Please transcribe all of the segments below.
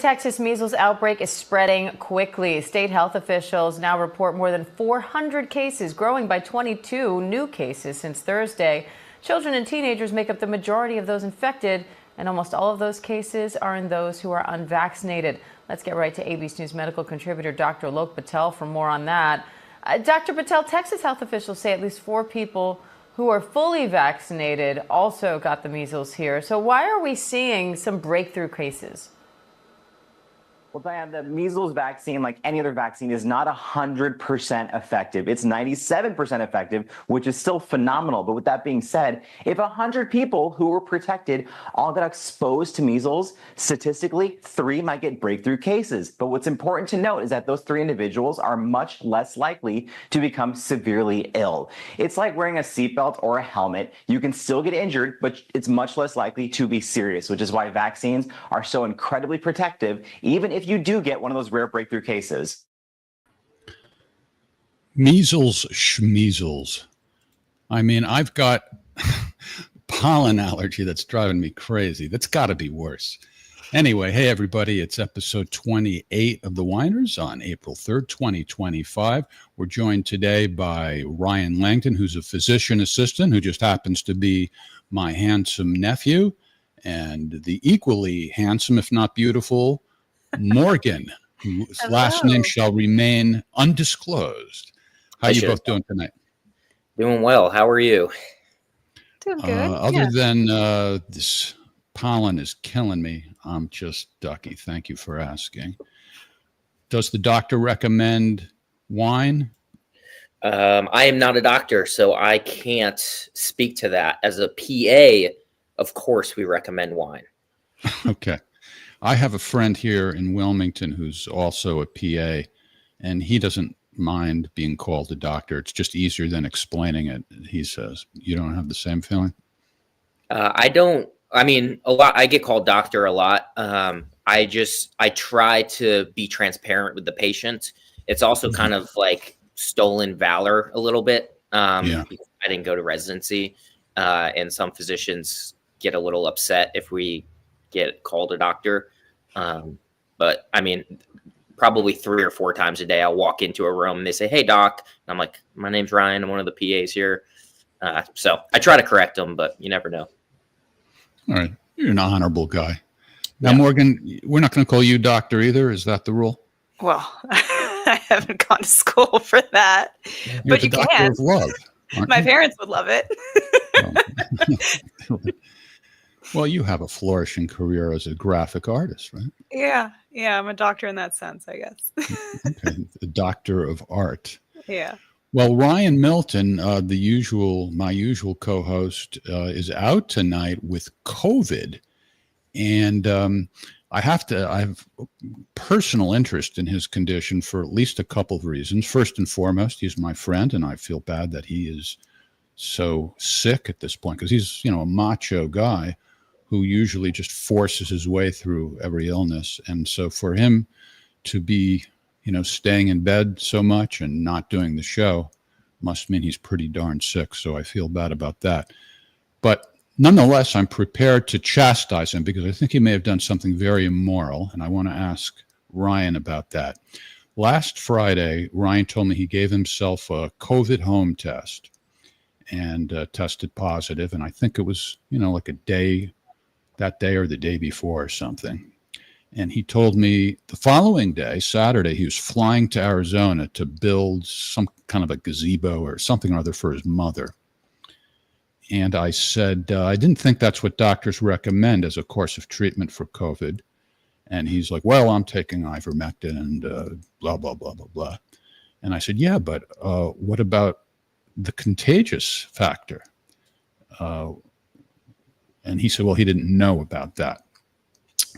Texas measles outbreak is spreading quickly. State health officials now report more than 400 cases, growing by 22 new cases since Thursday. Children and teenagers make up the majority of those infected, and almost all of those cases are in those who are unvaccinated. Let's get right to ABC News medical contributor Dr. Alok Patel for more on that. Dr. Patel, Texas health officials say at least 4 people who are fully vaccinated also got the measles here. So why are we seeing some breakthrough cases? Well, Diane, the measles vaccine, like any other vaccine, is not 100% effective. It's 97% effective, which is still phenomenal. But with that being said, if 100 people who were protected all got exposed to measles, statistically, 3 might get breakthrough cases. But what's important to note is that those 3 individuals are much less likely to become severely ill. It's like wearing a seatbelt or a helmet. You can still get injured, but it's much less likely to be serious, which is why vaccines are so incredibly protective, even if you do get one of those rare breakthrough cases. Measles schmeasles. I mean, I've got pollen allergy that's driving me crazy. That's got to be worse. Anyway, hey, everybody, it's episode 28 of The Whiners on April 3rd, 2025. We're joined today by Ryan Langdon, who's a physician assistant who just happens to be my handsome nephew, and the equally handsome, if not beautiful, Morgan, whose last name shall remain undisclosed. How are you both doing tonight? Doing well. How are you? Doing good. Other than this pollen is killing me, I'm just ducky. Thank you for asking. Does the doctor recommend wine? I am not a doctor, so I can't speak to that. As a PA, of course, we recommend wine. Okay. I have a friend here in Wilmington who's also a PA, and he doesn't mind being called a doctor. It's just easier than explaining it, he says. You don't have the same feeling? I don't. I mean, a lot. I get called doctor a lot. I try to be transparent with the patient. It's also kind of like stolen valor a little bit. Because I didn't go to residency, and some physicians get a little upset if we get called a doctor. But I mean, probably 3 or 4 times a day, I'll walk into a room and they say, "Hey, doc." And I'm like, "My name's Ryan. I'm one of the PAs here." So I try to correct them, but you never know. All right. You're an honorable guy. Now, Morgan, we're not going to call you doctor either. Is that the rule? Well, I haven't gone to school for that. You're but the you doctor can. of love. My parents would love it. Well, you have a flourishing career as a graphic artist, right? Yeah, I'm a doctor in that sense, I guess. Okay, the doctor of art. Yeah. Well, Ryan Milton, my usual co-host, is out tonight with COVID, and I have personal interest in his condition for at least a couple of reasons. First and foremost, he's my friend, and I feel bad that he is so sick at this point because he's, a macho guy who usually just forces his way through every illness. And so for him to be, staying in bed so much and not doing the show must mean he's pretty darn sick. So I feel bad about that. But nonetheless, I'm prepared to chastise him because I think he may have done something very immoral. And I want to ask Ryan about that. Last Friday, Ryan told me he gave himself a COVID home test and tested positive. And I think it was, like that day or the day before or something. And he told me the following day, Saturday, he was flying to Arizona to build some kind of a gazebo or something or other for his mother. And I said, I didn't think that's what doctors recommend as a course of treatment for COVID. And he's like, well, I'm taking ivermectin and blah, blah, blah, blah, blah. And I said, yeah, but what about the contagious factor? And he said, well, he didn't know about that.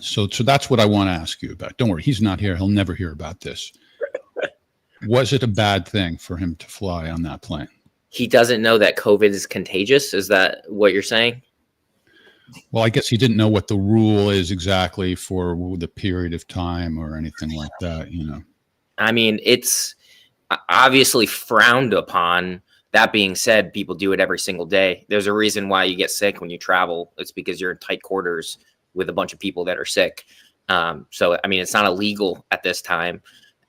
So that's what I want to ask you about. Don't worry, he's not here. He'll never hear about this. Was it a bad thing for him to fly on that plane? He doesn't know that COVID is contagious. Is that what you're saying? Well, I guess he didn't know what the rule is exactly for the period of time or anything like that, I mean, it's obviously frowned upon. That being said, people do it every single day. There's a reason why you get sick when you travel. It's because you're in tight quarters with a bunch of people that are sick. So, I mean, it's not illegal at this time,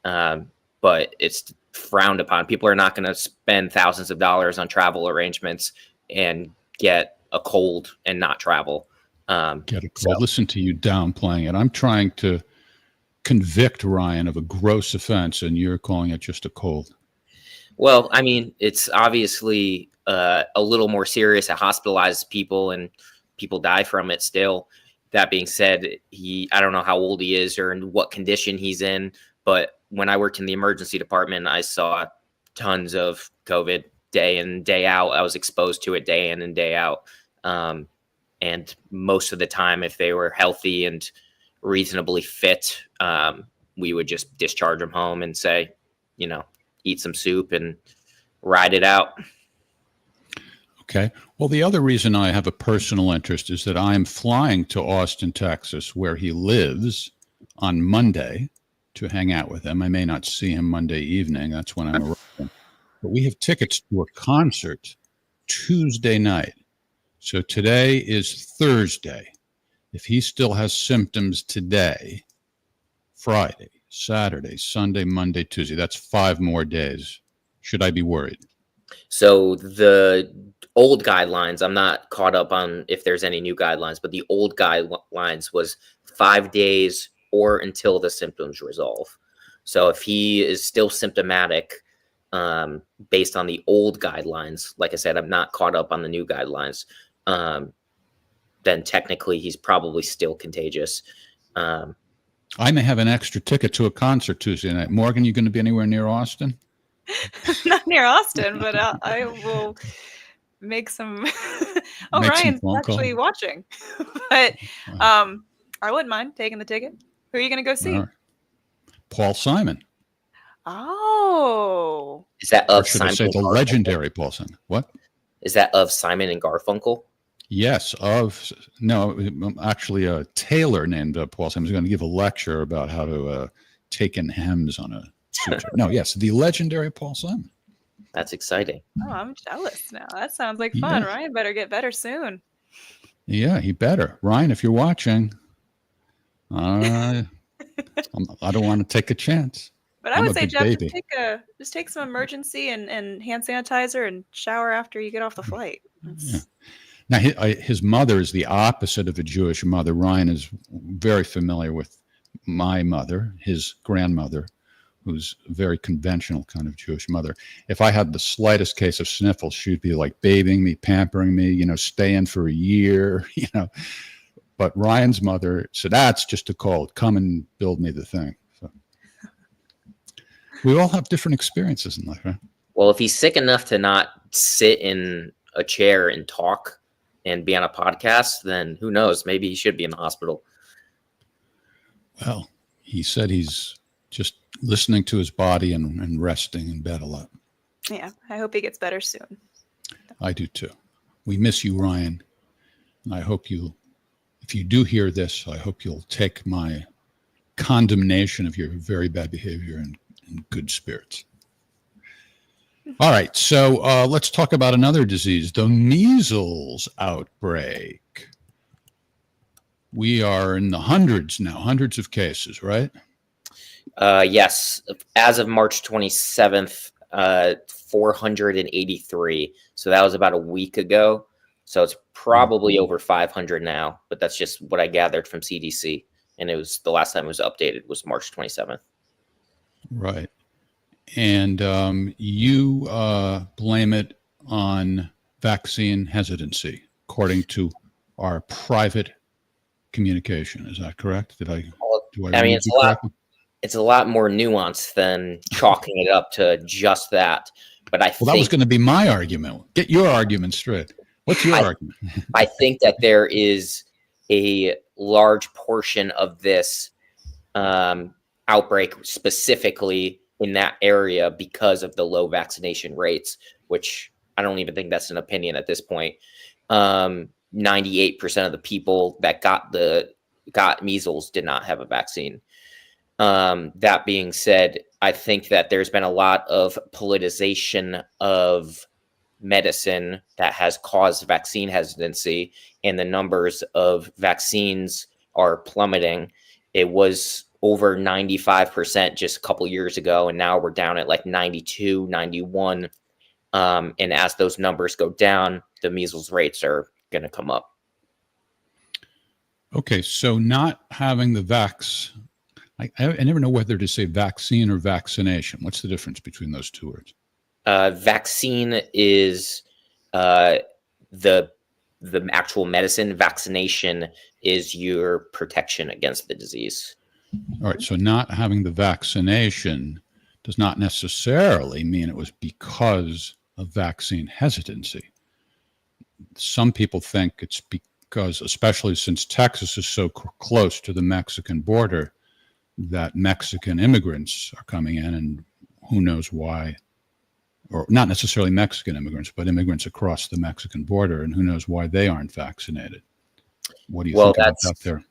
but it's frowned upon. People are not going to spend thousands of dollars on travel arrangements and get a cold and not travel. Get a cold. Listen to you downplaying it. I'm trying to convict Ryan of a gross offense, and you're calling it just a cold. Well, I mean, it's obviously a little more serious. It hospitalizes people, and people die from it still. That being said, I don't know how old he is or in what condition he's in, but when I worked in the emergency department, I saw tons of COVID day in, day out. I was exposed to it day in and day out. And most of the time, if they were healthy and reasonably fit, we would just discharge them home and say, eat some soup and ride it out. Okay. Well, the other reason I have a personal interest is that I'm flying to Austin, Texas, where he lives, on Monday to hang out with him. I may not see him Monday evening. That's when I'm arriving. But we have tickets to a concert Tuesday night. So today is Thursday. If he still has symptoms today, Friday, Saturday, Sunday, Monday, Tuesday, that's 5 more days. Should I be worried? So the old guidelines, I'm not caught up on if there's any new guidelines, but the old guidelines was 5 days or until the symptoms resolve. So if he is still symptomatic, based on the old guidelines, like I said, I'm not caught up on the new guidelines, then technically he's probably still contagious. I may have an extra ticket to a concert Tuesday night. Morgan, you going to be anywhere near Austin? Not near Austin, but I will make some. Make Ryan's some actually watching, but I wouldn't mind taking the ticket. Who are you going to go see? Right. Paul Simon. Oh, Is that Or of should Simon? I say the legendary Paul Simon? What? Is that of Simon and Garfunkel? Yes, actually a tailor named Paul Simon is going to give a lecture about how to take in hems on a suture. No, yes, the legendary Paul Simon. That's exciting. Oh, I'm jealous now. That sounds like fun. Yeah. Ryan better get better soon. Yeah, he better. Ryan, if you're watching, I don't want to take a chance. But I I'm would a say, big Jeff, baby. just take some emergency and hand sanitizer and shower after you get off the flight. Yeah. Now, his mother is the opposite of a Jewish mother. Ryan is very familiar with my mother, his grandmother, who's a very conventional kind of Jewish mother. If I had the slightest case of sniffles, she'd be like bathing me, pampering me, staying for a year, But Ryan's mother said, that's just a cold. Come and build me the thing. So we all have different experiences in life, right? Well, if he's sick enough to not sit in a chair and talk and be on a podcast, then who knows? Maybe he should be in the hospital. Well, he said he's just listening to his body and resting in bed a lot. Yeah, I hope he gets better soon. I do too. We miss you, Ryan. And I hope if you do hear this, I hope you'll take my condemnation of your very bad behavior in good spirits. All right, so let's talk about another disease, the measles outbreak. We are in the hundreds now, hundreds of cases, right? Yes. As of March 27th, 483. So that was about a week ago. So it's probably over 500 now, but that's just what I gathered from CDC. And it was the last time it was updated was March 27th. Right. And you blame it on vaccine hesitancy, according to our private communication. Is that correct? Do I mean, it's a lot more nuanced than chalking it up to just that. But I think that was going to be my argument. Get your argument straight. What's your argument? I think that there is a large portion of this outbreak specifically in that area because of the low vaccination rates, which I don't even think that's an opinion at this point. 98% of the people that got measles did not have a vaccine. That being said, I think that there's been a lot of politicization of medicine that has caused vaccine hesitancy, and the numbers of vaccines are plummeting. It was over 95% just a couple years ago, and now we're down at like 92, 91. And as those numbers go down, the measles rates are going to come up. Okay, so not having the I never know whether to say vaccine or vaccination. What's the difference between those two words? Vaccine is the actual medicine. Vaccination is your protection against the disease. All right, so not having the vaccination does not necessarily mean it was because of vaccine hesitancy. Some people think it's because, especially since Texas is so close to the Mexican border, that Mexican immigrants are coming in, and who knows why, or not necessarily Mexican immigrants, but immigrants across the Mexican border, and who knows why they aren't vaccinated. What do you think about that there?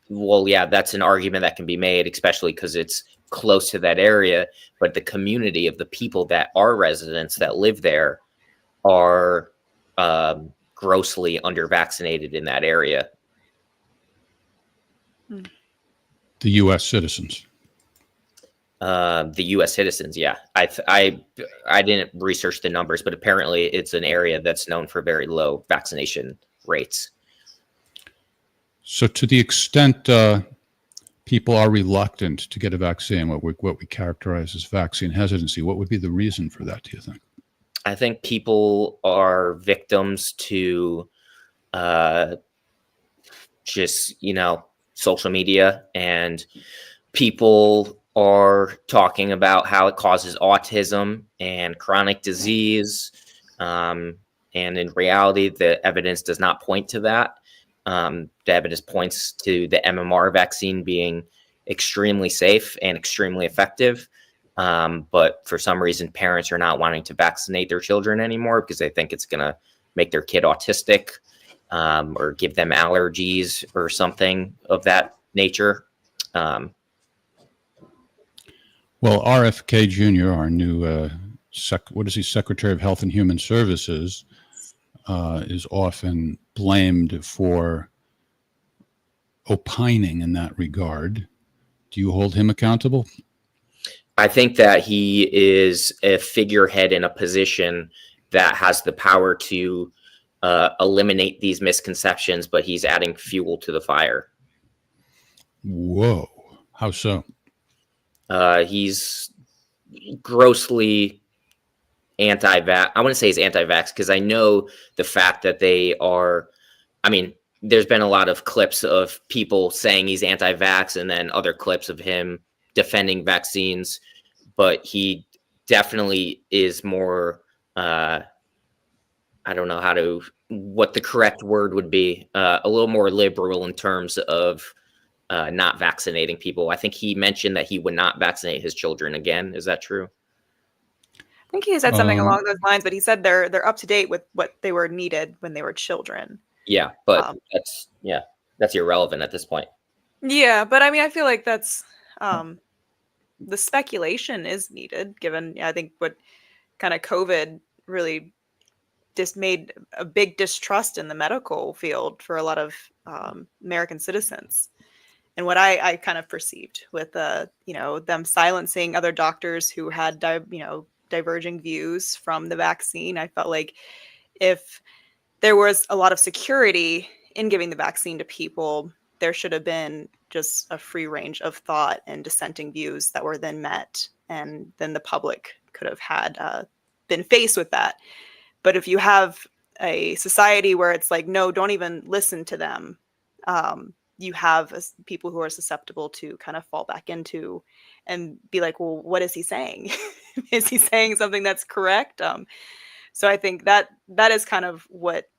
Well, yeah, that's an argument that can be made, especially because it's close to that area. But the community of the people that are residents that live there are grossly under-vaccinated in that area. The U.S. citizens. The U.S. citizens, yeah. I didn't research the numbers, but apparently it's an area that's known for very low vaccination rates. So to the extent people are reluctant to get a vaccine, what we characterize as vaccine hesitancy, what would be the reason for that, do you think? I think people are victims to just, social media, and people are talking about how it causes autism and chronic disease. And in reality, the evidence does not point to that. The evidence points to the MMR vaccine being extremely safe and extremely effective. But for some reason, parents are not wanting to vaccinate their children anymore because they think it's going to make their kid autistic, or give them allergies or something of that nature. Well, RFK Jr., our new Secretary of Health and Human Services, is often blamed for opining in that regard. Do you hold him accountable? I think that he is a figurehead in a position that has the power to eliminate these misconceptions, but he's adding fuel to the fire. Whoa. How so? He's grossly anti-vax. I wouldn't say he's anti-vax because I know the fact that they are, there's been a lot of clips of people saying he's anti-vax and then other clips of him defending vaccines, but he definitely is more, I don't know what the correct word would be, a little more liberal in terms of not vaccinating people. I think he mentioned that he would not vaccinate his children again. Is that true? I think he said something along those lines, but he said they're up to date with what they were needed when they were children. Yeah, but that's irrelevant at this point. Yeah, but I feel like that's the speculation is needed, given I think what kind of COVID really just made a big distrust in the medical field for a lot of American citizens. And what I kind of perceived with them silencing other doctors who had diverging views from the vaccine, I felt like if there was a lot of security in giving the vaccine to people, there should have been just a free range of thought and dissenting views that were then met, and then the public could have had been faced with that. But if you have a society where it's like, no, don't even listen to them, you have people who are susceptible to kind of fall back into and be like, well, what is he saying? Is he saying something that's correct? So I think that is kind of what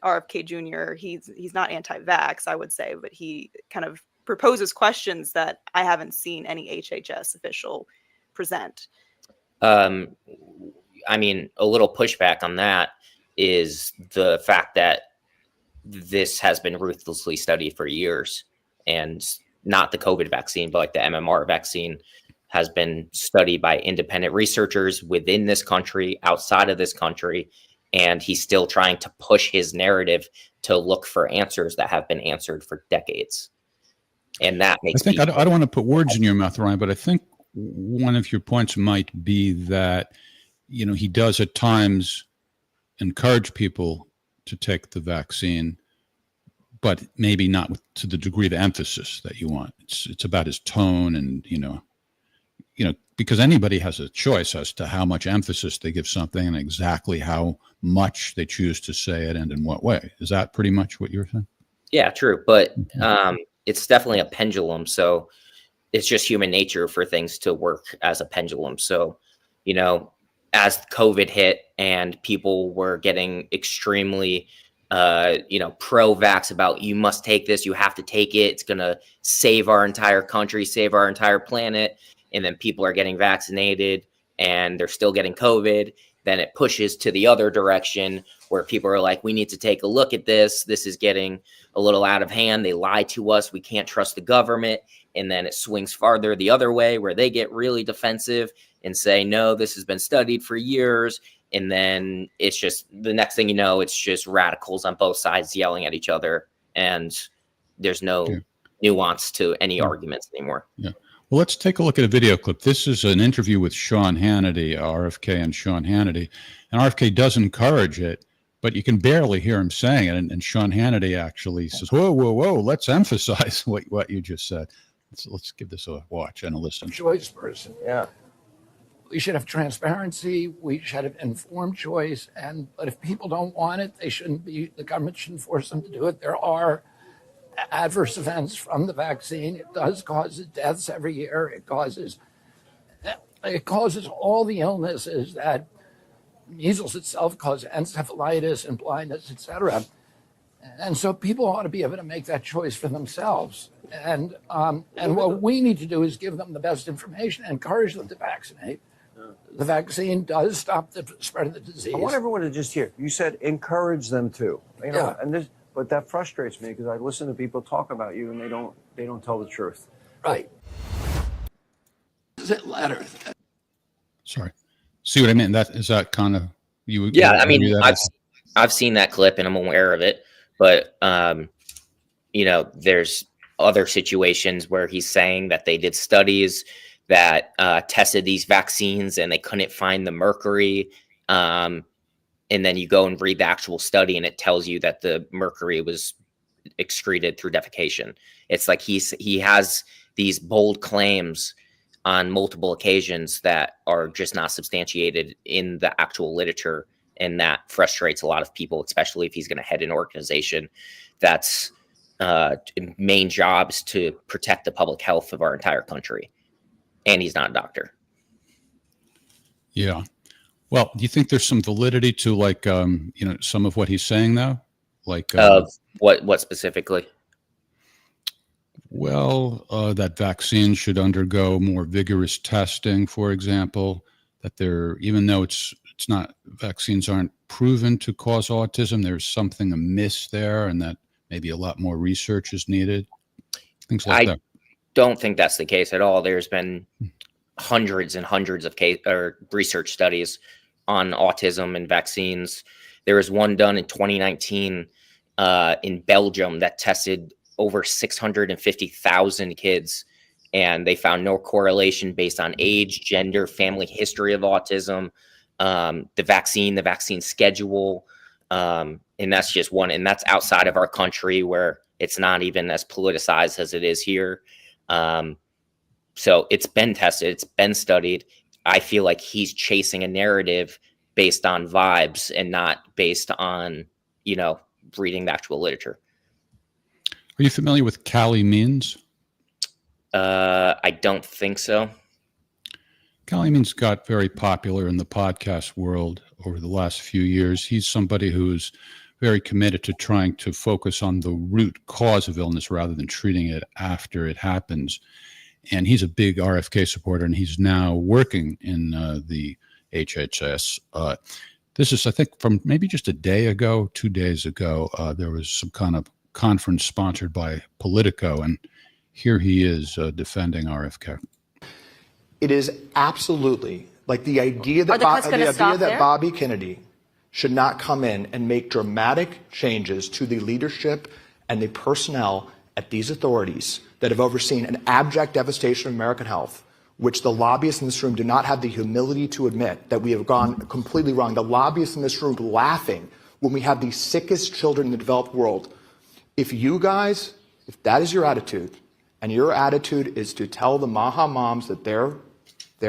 RFK Jr., he's not anti-vax, I would say, but he kind of proposes questions that I haven't seen any HHS official present. A little pushback on that is the fact that this has been ruthlessly studied for years, and not the COVID vaccine, but like the MMR vaccine has been studied by independent researchers within this country, outside of this country, and he's still trying to push his narrative to look for answers that have been answered for decades. And that I makes think I people, don't want to put words in your mouth, Ryan, but I think one of your points might be that, he does at times encourage people to take the vaccine, but maybe not to the degree of emphasis that you want. It's about his tone, and because anybody has a choice as to how much emphasis they give something and exactly how much they choose to say it and in what way. Is that pretty much what you're saying? yeah, true. But it's definitely a pendulum. So it's just human nature for things to work as a pendulum. So, as COVID hit and people were getting extremely, pro-vax about, you must take this, you have to take it, it's going to save our entire country, save our entire planet. And then people are getting vaccinated and they're still getting COVID. Then it pushes to the other direction where people are like, we need to take a look at this. This is getting a little out of hand. They lie to us. We can't trust the government. And then it swings farther the other way where they get really defensive and say, no, this has been studied for years. And then it's just the next thing you know, it's just radicals on both sides yelling at each other. And there's no nuance to any arguments anymore. Yeah. Well, let's take a look at a video clip. This is an interview with Sean Hannity, RFK and Sean Hannity. And RFK does encourage it, but you can barely hear him saying it. And Sean Hannity actually says, whoa, whoa, whoa, let's emphasize what you just said. Let's give this a watch and a listen. Choice person. Yeah. We should have transparency. We should have informed choice. But if people don't want it, the government shouldn't force them to do it. There are adverse events from the vaccine. It does cause deaths every year. It causes all the illnesses that measles itself causes, encephalitis and blindness, etc. And so people ought to be able to make that choice for themselves. And what we need to do is give them the best information and encourage them to vaccinate. The vaccine does stop the spread of the disease. I want everyone to just hear. You said encourage them to. But that frustrates me because I listen to people talk about you and they don't tell the truth. Right. Is it letter? Sorry. See what I mean? Is that kind of you? Yeah, I mean, I've seen that clip and I'm aware of it, but there's other situations where he's saying that they did studies that tested these vaccines and they couldn't find the mercury. And then you go and read the actual study and it tells you that the mercury was excreted through defecation. It's like he has these bold claims on multiple occasions that are just not substantiated in the actual literature. And that frustrates a lot of people, especially if he's going to head an organization that's main job is to protect the public health of our entire country. And he's not a doctor. Yeah. Well, do you think there's some validity to some of what he's saying though? What specifically? Well, that vaccines should undergo more vigorous testing, for example, that even though vaccines aren't proven to cause autism, there's something amiss there and that maybe a lot more research is needed. Things like that. I don't think that's the case at all. There's been hundreds and hundreds of research studies on autism and vaccines. There was one done in 2019 in Belgium that tested over 650,000 kids, and they found no correlation based on age, gender, family history of autism, the vaccine schedule, and that's just one. And that's outside of our country where it's not even as politicized as it is here. So it's been tested, it's been studied. I feel like he's chasing a narrative based on vibes and not based on, reading the actual literature. Are you familiar with Callie Means? I don't think so. Callie Means got very popular in the podcast world over the last few years. He's somebody who's very committed to trying to focus on the root cause of illness rather than treating it after it happens. And he's a big RFK supporter, and he's now working in the HHS. This is, I think, from maybe just a day ago, 2 days ago, there was some kind of conference sponsored by Politico, and here he is defending RFK. It is absolutely like the idea that Bobby Kennedy should not come in and make dramatic changes to the leadership and the personnel at these authorities that have overseen an abject devastation of American health, which the lobbyists in this room do not have the humility to admit that we have gone completely wrong. The lobbyists in this room laughing when we have the sickest children in the developed world. If that is your attitude, and your attitude is to tell the Maha moms that their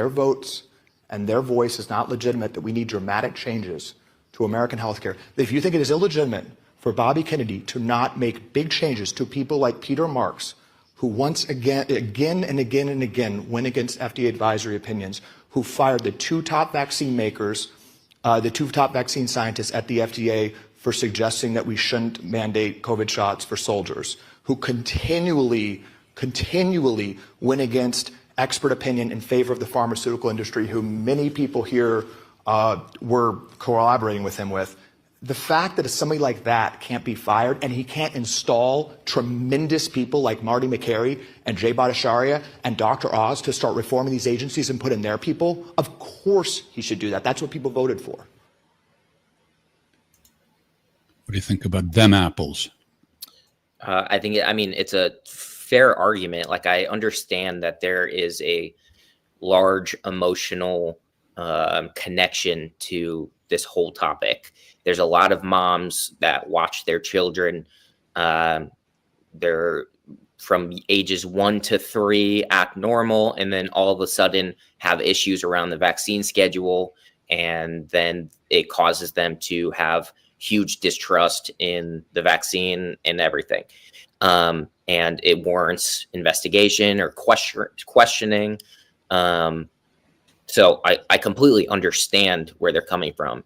votes and their voice is not legitimate, that we need dramatic changes to American healthcare, if you think it is illegitimate for Bobby Kennedy to not make big changes to people like Peter Marks, who once again and again went against FDA advisory opinions, who fired the two top vaccine makers, the two top vaccine scientists at the FDA for suggesting that we shouldn't mandate COVID shots for soldiers, who continually went against expert opinion in favor of the pharmaceutical industry, who many people here were collaborating with him with. The fact that somebody like that can't be fired and he can't install tremendous people like Marty McCary and Jay Bhattacharya and Dr. Oz to start reforming these agencies and put in their people, of course he should do that. That's what people voted for. What do you think about them apples? I think, it's a fair argument. Like, I understand that there is a large emotional connection to this whole topic. There's a lot of moms that watch their children. They're from ages 1 to 3 act normal, and then all of a sudden have issues around the vaccine schedule. And then it causes them to have huge distrust in the vaccine and everything. And it warrants investigation or questioning. So I completely understand where they're coming from.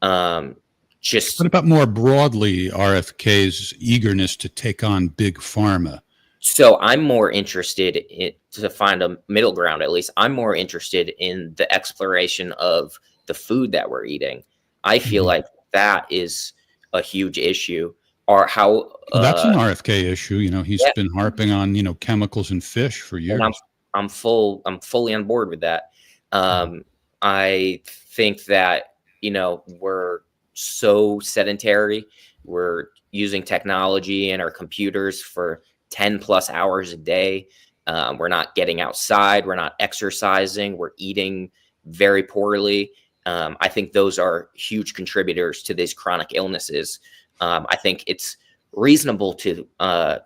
What about more broadly RFK's eagerness to take on big pharma? So I'm more interested to find a middle ground. At least I'm more interested in the exploration of the food that we're eating. I feel like that is a huge issue. Or how that's an RFK issue. He's been harping on chemicals in fish for years. And I'm fully on board with that. I think that we're so sedentary. We're using technology and our computers for 10 plus hours a day. We're not getting outside. We're not exercising. We're eating very poorly. I think those are huge contributors to these chronic illnesses. I think it's reasonable to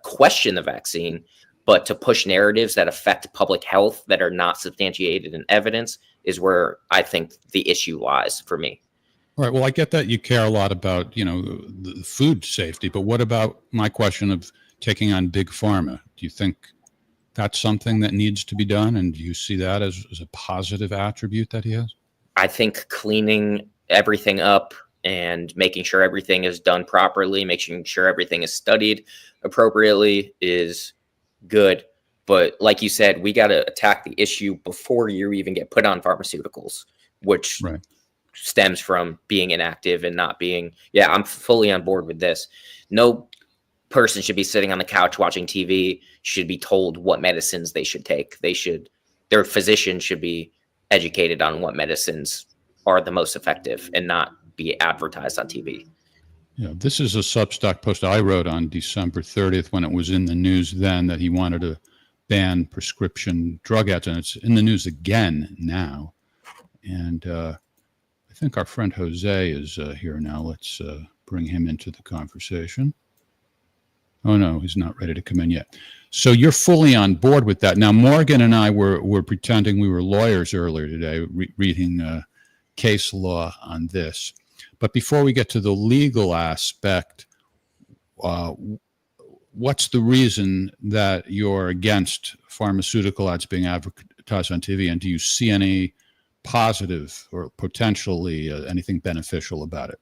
question the vaccine, but to push narratives that affect public health that are not substantiated in evidence is where I think the issue lies for me. All right. Well, I get that you care a lot about, the food safety, but what about my question of taking on big pharma? Do you think that's something that needs to be done? And do you see that as a positive attribute that he has? I think cleaning everything up and making sure everything is done properly, making sure everything is studied appropriately is good. But like you said, we got to attack the issue before you even get put on pharmaceuticals, which stems from being inactive and not being, I'm fully on board with this. No person should be sitting on the couch watching TV, should be told what medicines they should take. Their physician should be educated on what medicines are the most effective and not be advertised on TV. Yeah, this is a Substack post I wrote on December 30th when it was in the news then that he wanted to ban prescription drug ads, and it's in the news again now. And I think our friend Jose is here now. Let's bring him into the conversation. Oh, no, he's not ready to come in yet. So you're fully on board with that. Now, Morgan and I were pretending we were lawyers earlier today, reading case law on this. But before we get to the legal aspect, what's the reason that you're against pharmaceutical ads being advertised on TV? And do you see any positive or potentially anything beneficial about it?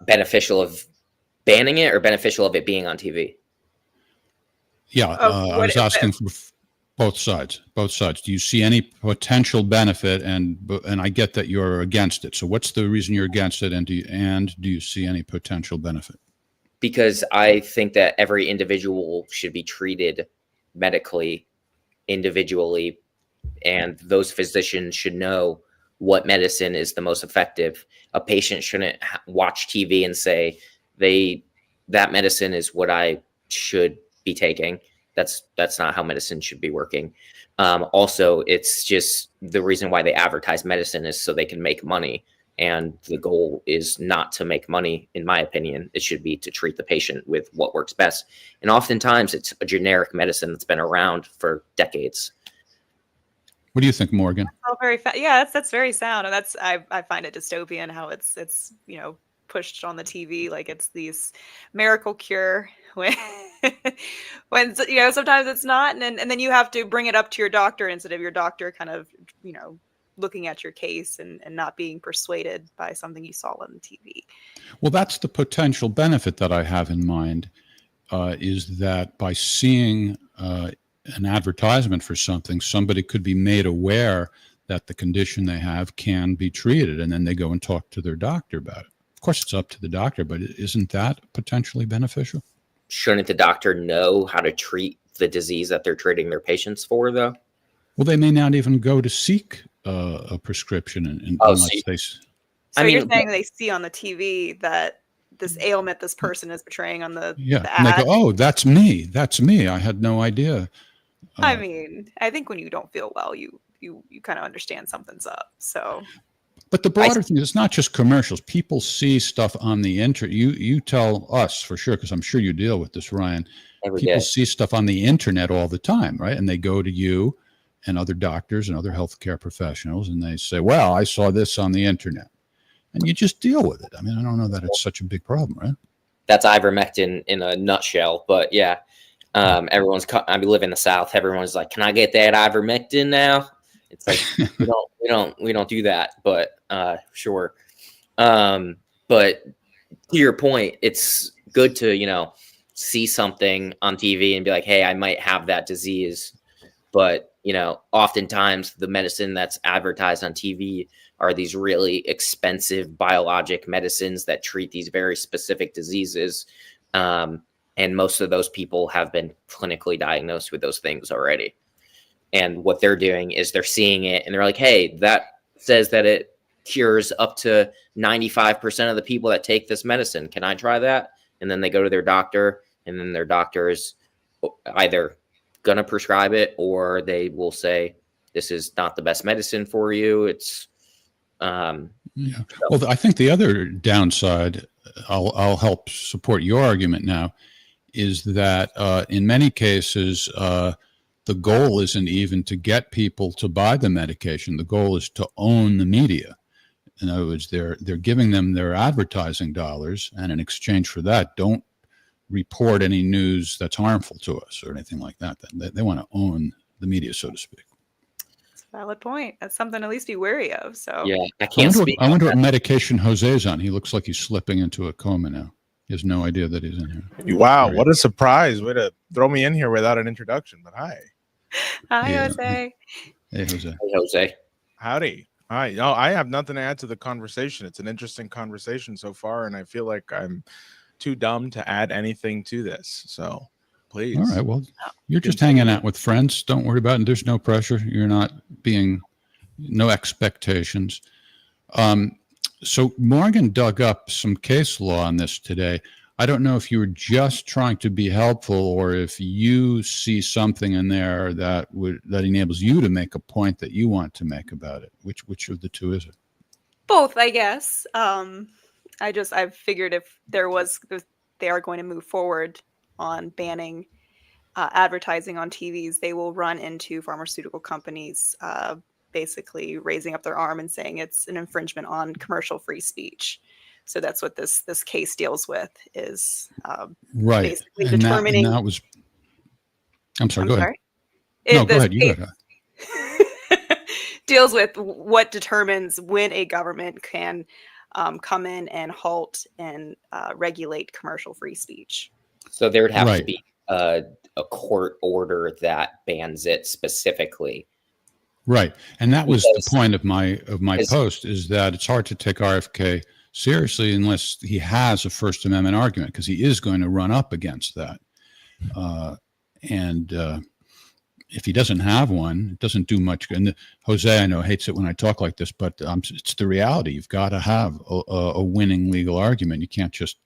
Beneficial of banning it or beneficial of it being on TV? Yeah, I was asking for both sides. Both sides. Do you see any potential benefit? And I get that you're against it. So what's the reason you're against it? And do you see any potential benefit? Because I think that every individual should be treated medically, individually, and those physicians should know what medicine is the most effective. A patient shouldn't watch TV and say that medicine is what I should be taking. That's not how medicine should be working. Also, it's just the reason why they advertise medicine is so they can make money. And the goal is not to make money, in my opinion. It should be to treat the patient with what works best. And oftentimes it's a generic medicine that's been around for decades. What do you think, Morgan? Oh, yeah, that's very sound, and I find it dystopian how it's pushed on the TV like it's these miracle cure when sometimes it's not, and then you have to bring it up to your doctor instead of your doctor kind of looking at your case and not being persuaded by something you saw on the TV. Well, that's the potential benefit that I have in mind, is that by seeing an advertisement for something, somebody could be made aware that the condition they have can be treated, and then they go and talk to their doctor about it. Of course, it's up to the doctor, but isn't that potentially beneficial? Shouldn't the doctor know how to treat the disease that they're treating their patients for, though? Well, they may not even go to seek a prescription unless they... So you're saying they see on the TV that this ailment this person is portraying on the the ad. And they go, oh, that's me. I had no idea. I think when you don't feel well, you kind of understand something's up. So, but the broader thing is, it's not just commercials. People see stuff on the internet. You tell us for sure, because I'm sure you deal with this, Ryan. People see stuff on the internet all the time, right? And they go to you and other doctors and other healthcare professionals, and they say, well, I saw this on the internet. And you just deal with it. I mean, I don't know that it's such a big problem, right? That's ivermectin in a nutshell. But yeah, I live in the South. Everyone's like, can I get that ivermectin now? It's like, we don't do that, but sure. But to your point, it's good to, see something on TV and be like, hey, I might have that disease. But, oftentimes the medicine that's advertised on TV are these really expensive biologic medicines that treat these very specific diseases. And most of those people have been clinically diagnosed with those things already. And what they're doing is they're seeing it and they're like, hey, that says that it cures up to 95% of the people that take this medicine. Can I try that? And then they go to their doctor, and then their doctor is either going to prescribe it, or they will say, this is not the best medicine for you. It's, Well, I think the other downside, I'll help support your argument now, is that in many cases, the goal isn't even to get people to buy the medication. The goal is to own the media. In other words, they're giving them their advertising dollars, and in exchange for that, don't report any news that's harmful to us or anything like that. They want to own the media, so to speak. That's a valid point. That's something at least be wary of. So yeah, I wonder what medication Jose's on. He looks like he's slipping into a coma now. He has no idea that he's in here. Wow, what a surprise. Way to throw me in here without an introduction, but hi. Hi, Jose. Hey, Jose. Hey, Jose. Howdy. Hi. No, I have nothing to add to the conversation. It's an interesting conversation so far, and I feel like I'm too dumb to add anything to this. So please. All right. Well, you're just hanging out with friends. Don't worry about it. There's no pressure. You're not no expectations. So Morgan dug up some case law on this today. I don't know if you were just trying to be helpful, or if you see something in there that enables you to make a point that you want to make about it. Which of the two is it? Both, I guess. I figured if they are going to move forward on banning advertising on TVs, they will run into pharmaceutical companies basically raising up their arm and saying it's an infringement on commercial free speech. So that's what this case deals with, is right. Basically determining. That was. I'm sorry. Go ahead. No, go ahead. You go ahead. Deals with what determines when a government can come in and halt and regulate commercial free speech. So there would have to be a court order that bans it specifically. Right. And that was the point of my post, is that it's hard to take RFK seriously unless he has a First Amendment argument, because he is going to run up against that. And if he doesn't have one, it doesn't do much. And Jose, I know, hates it when I talk like this, but it's the reality. You've got to have a winning legal argument. You can't just,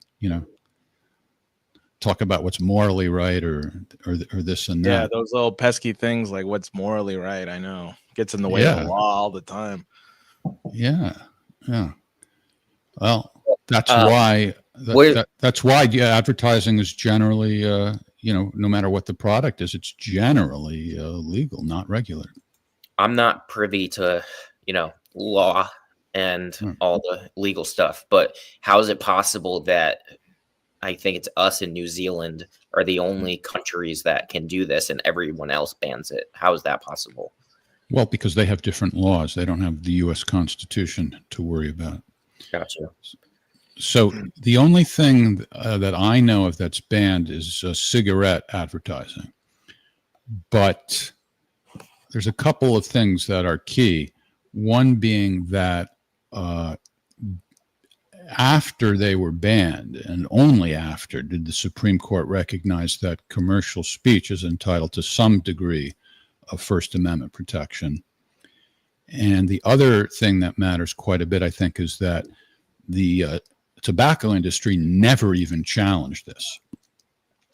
talk about what's morally right or this and Yeah, that. those little pesky things like what's morally right. I know gets in the way of the law all the time. Yeah. Well, that's Um, why that's why advertising is generally, no matter what the product is, it's generally legal, not regular. I'm not privy to, law and all the legal stuff, but how is it possible that I think it's us in New Zealand are the only countries that can do this and everyone else bans it? How is that possible? Well, because they have different laws. They don't have the U.S. Constitution to worry about. Gotcha. So the only thing that I know of that's banned is cigarette advertising. But there's a couple of things that are key. One being that after they were banned, and only after, did the Supreme Court recognize that commercial speech is entitled to some degree of First Amendment protection. And the other thing that matters quite a bit, I think, is that the tobacco industry never even challenged this.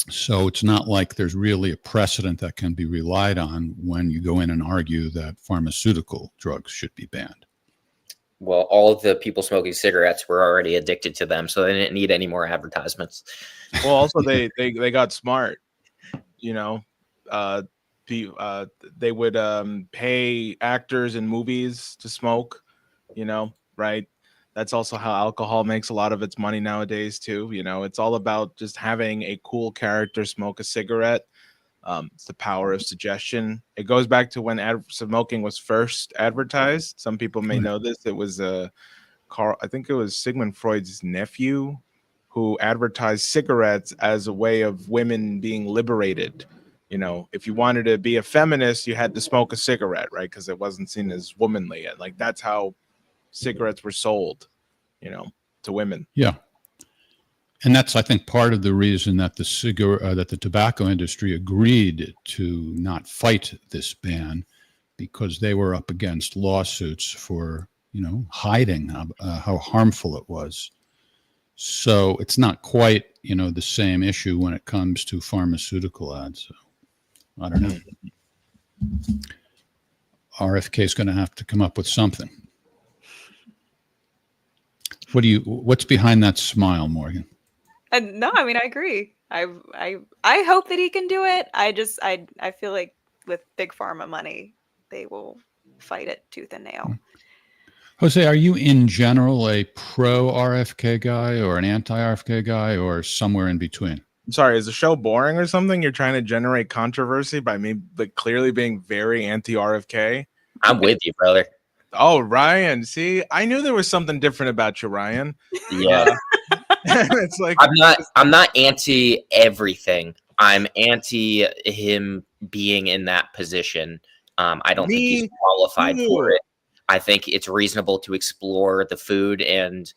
So it's not like there's really a precedent that can be relied on when you go in and argue that pharmaceutical drugs should be banned. Well, all of the people smoking cigarettes were already addicted to them, so they didn't need any more advertisements. Well, also they got smart, they would pay actors in movies to smoke, right? That's also how alcohol makes a lot of its money nowadays too. It's all about just having a cool character smoke a cigarette. It's the power of suggestion. It goes back to when smoking was first advertised. Some people may know this. It was I think it was Sigmund Freud's nephew who advertised cigarettes as a way of women being liberated. If you wanted to be a feminist, you had to smoke a cigarette, right? Because it wasn't seen as womanly. And like that's how cigarettes were sold, to women. Yeah. And that's, I think, part of the reason that the tobacco industry agreed to not fight this ban, because they were up against lawsuits for, hiding how harmful it was. So it's not quite, the same issue when it comes to pharmaceutical ads. So I don't know. RFK is going to have to come up with something. What's behind that smile, Morgan? No, I mean, I agree. I hope that he can do it. I feel like with big pharma money, they will fight it tooth and nail. Jose, are you in general a pro RFK guy or an anti RFK guy or somewhere in between? I'm sorry, is the show boring or something? You're trying to generate controversy by me clearly being very anti RFK. I'm with you, brother. Oh, Ryan. See, I knew there was something different about you, Ryan. Yeah. It's like I'm not anti everything. I'm anti him being in that position. I don't think he's qualified for it. I think it's reasonable to explore the food and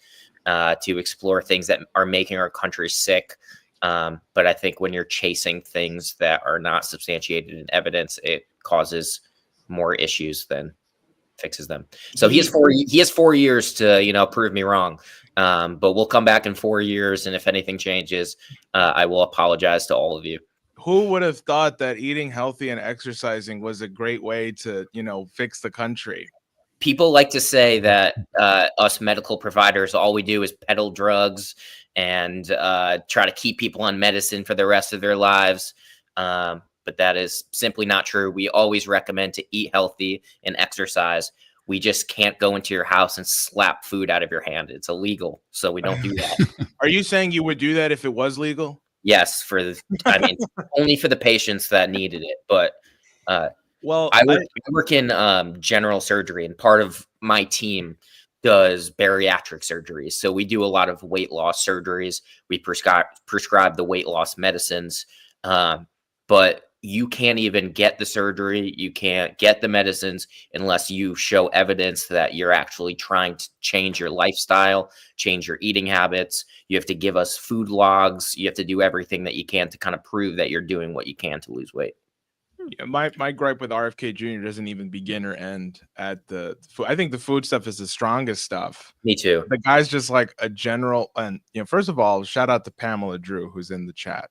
to explore things that are making our country sick. But I think when you're chasing things that are not substantiated in evidence, it causes more issues than fixes them. So he has 4 years to, prove me wrong. But we'll come back in 4 years. And if anything changes, I will apologize to all of you. Who would have thought that eating healthy and exercising was a great way to, fix the country? People like to say that us medical providers, all we do is peddle drugs and try to keep people on medicine for the rest of their lives. But that is simply not true. We always recommend to eat healthy and exercise. We just can't go into your house and slap food out of your hand. It's illegal. So we don't do that. Are you saying you would do that if it was legal? Yes. Only for the patients that needed it. But I work in general surgery, and part of my team does bariatric surgeries. So we do a lot of weight loss surgeries. We prescribe the weight loss medicines. But you can't even get the surgery. You can't get the medicines unless you show evidence that you're actually trying to change your lifestyle, change your eating habits. You have to give us food logs. You have to do everything that you can to kind of prove that you're doing what you can to lose weight. Yeah, my gripe with RFK Jr. doesn't even begin or end at the food. I think the food stuff is the strongest stuff. Me too. The guy's just like a general, and first of all, shout out to Pamela Drew, who's in the chat.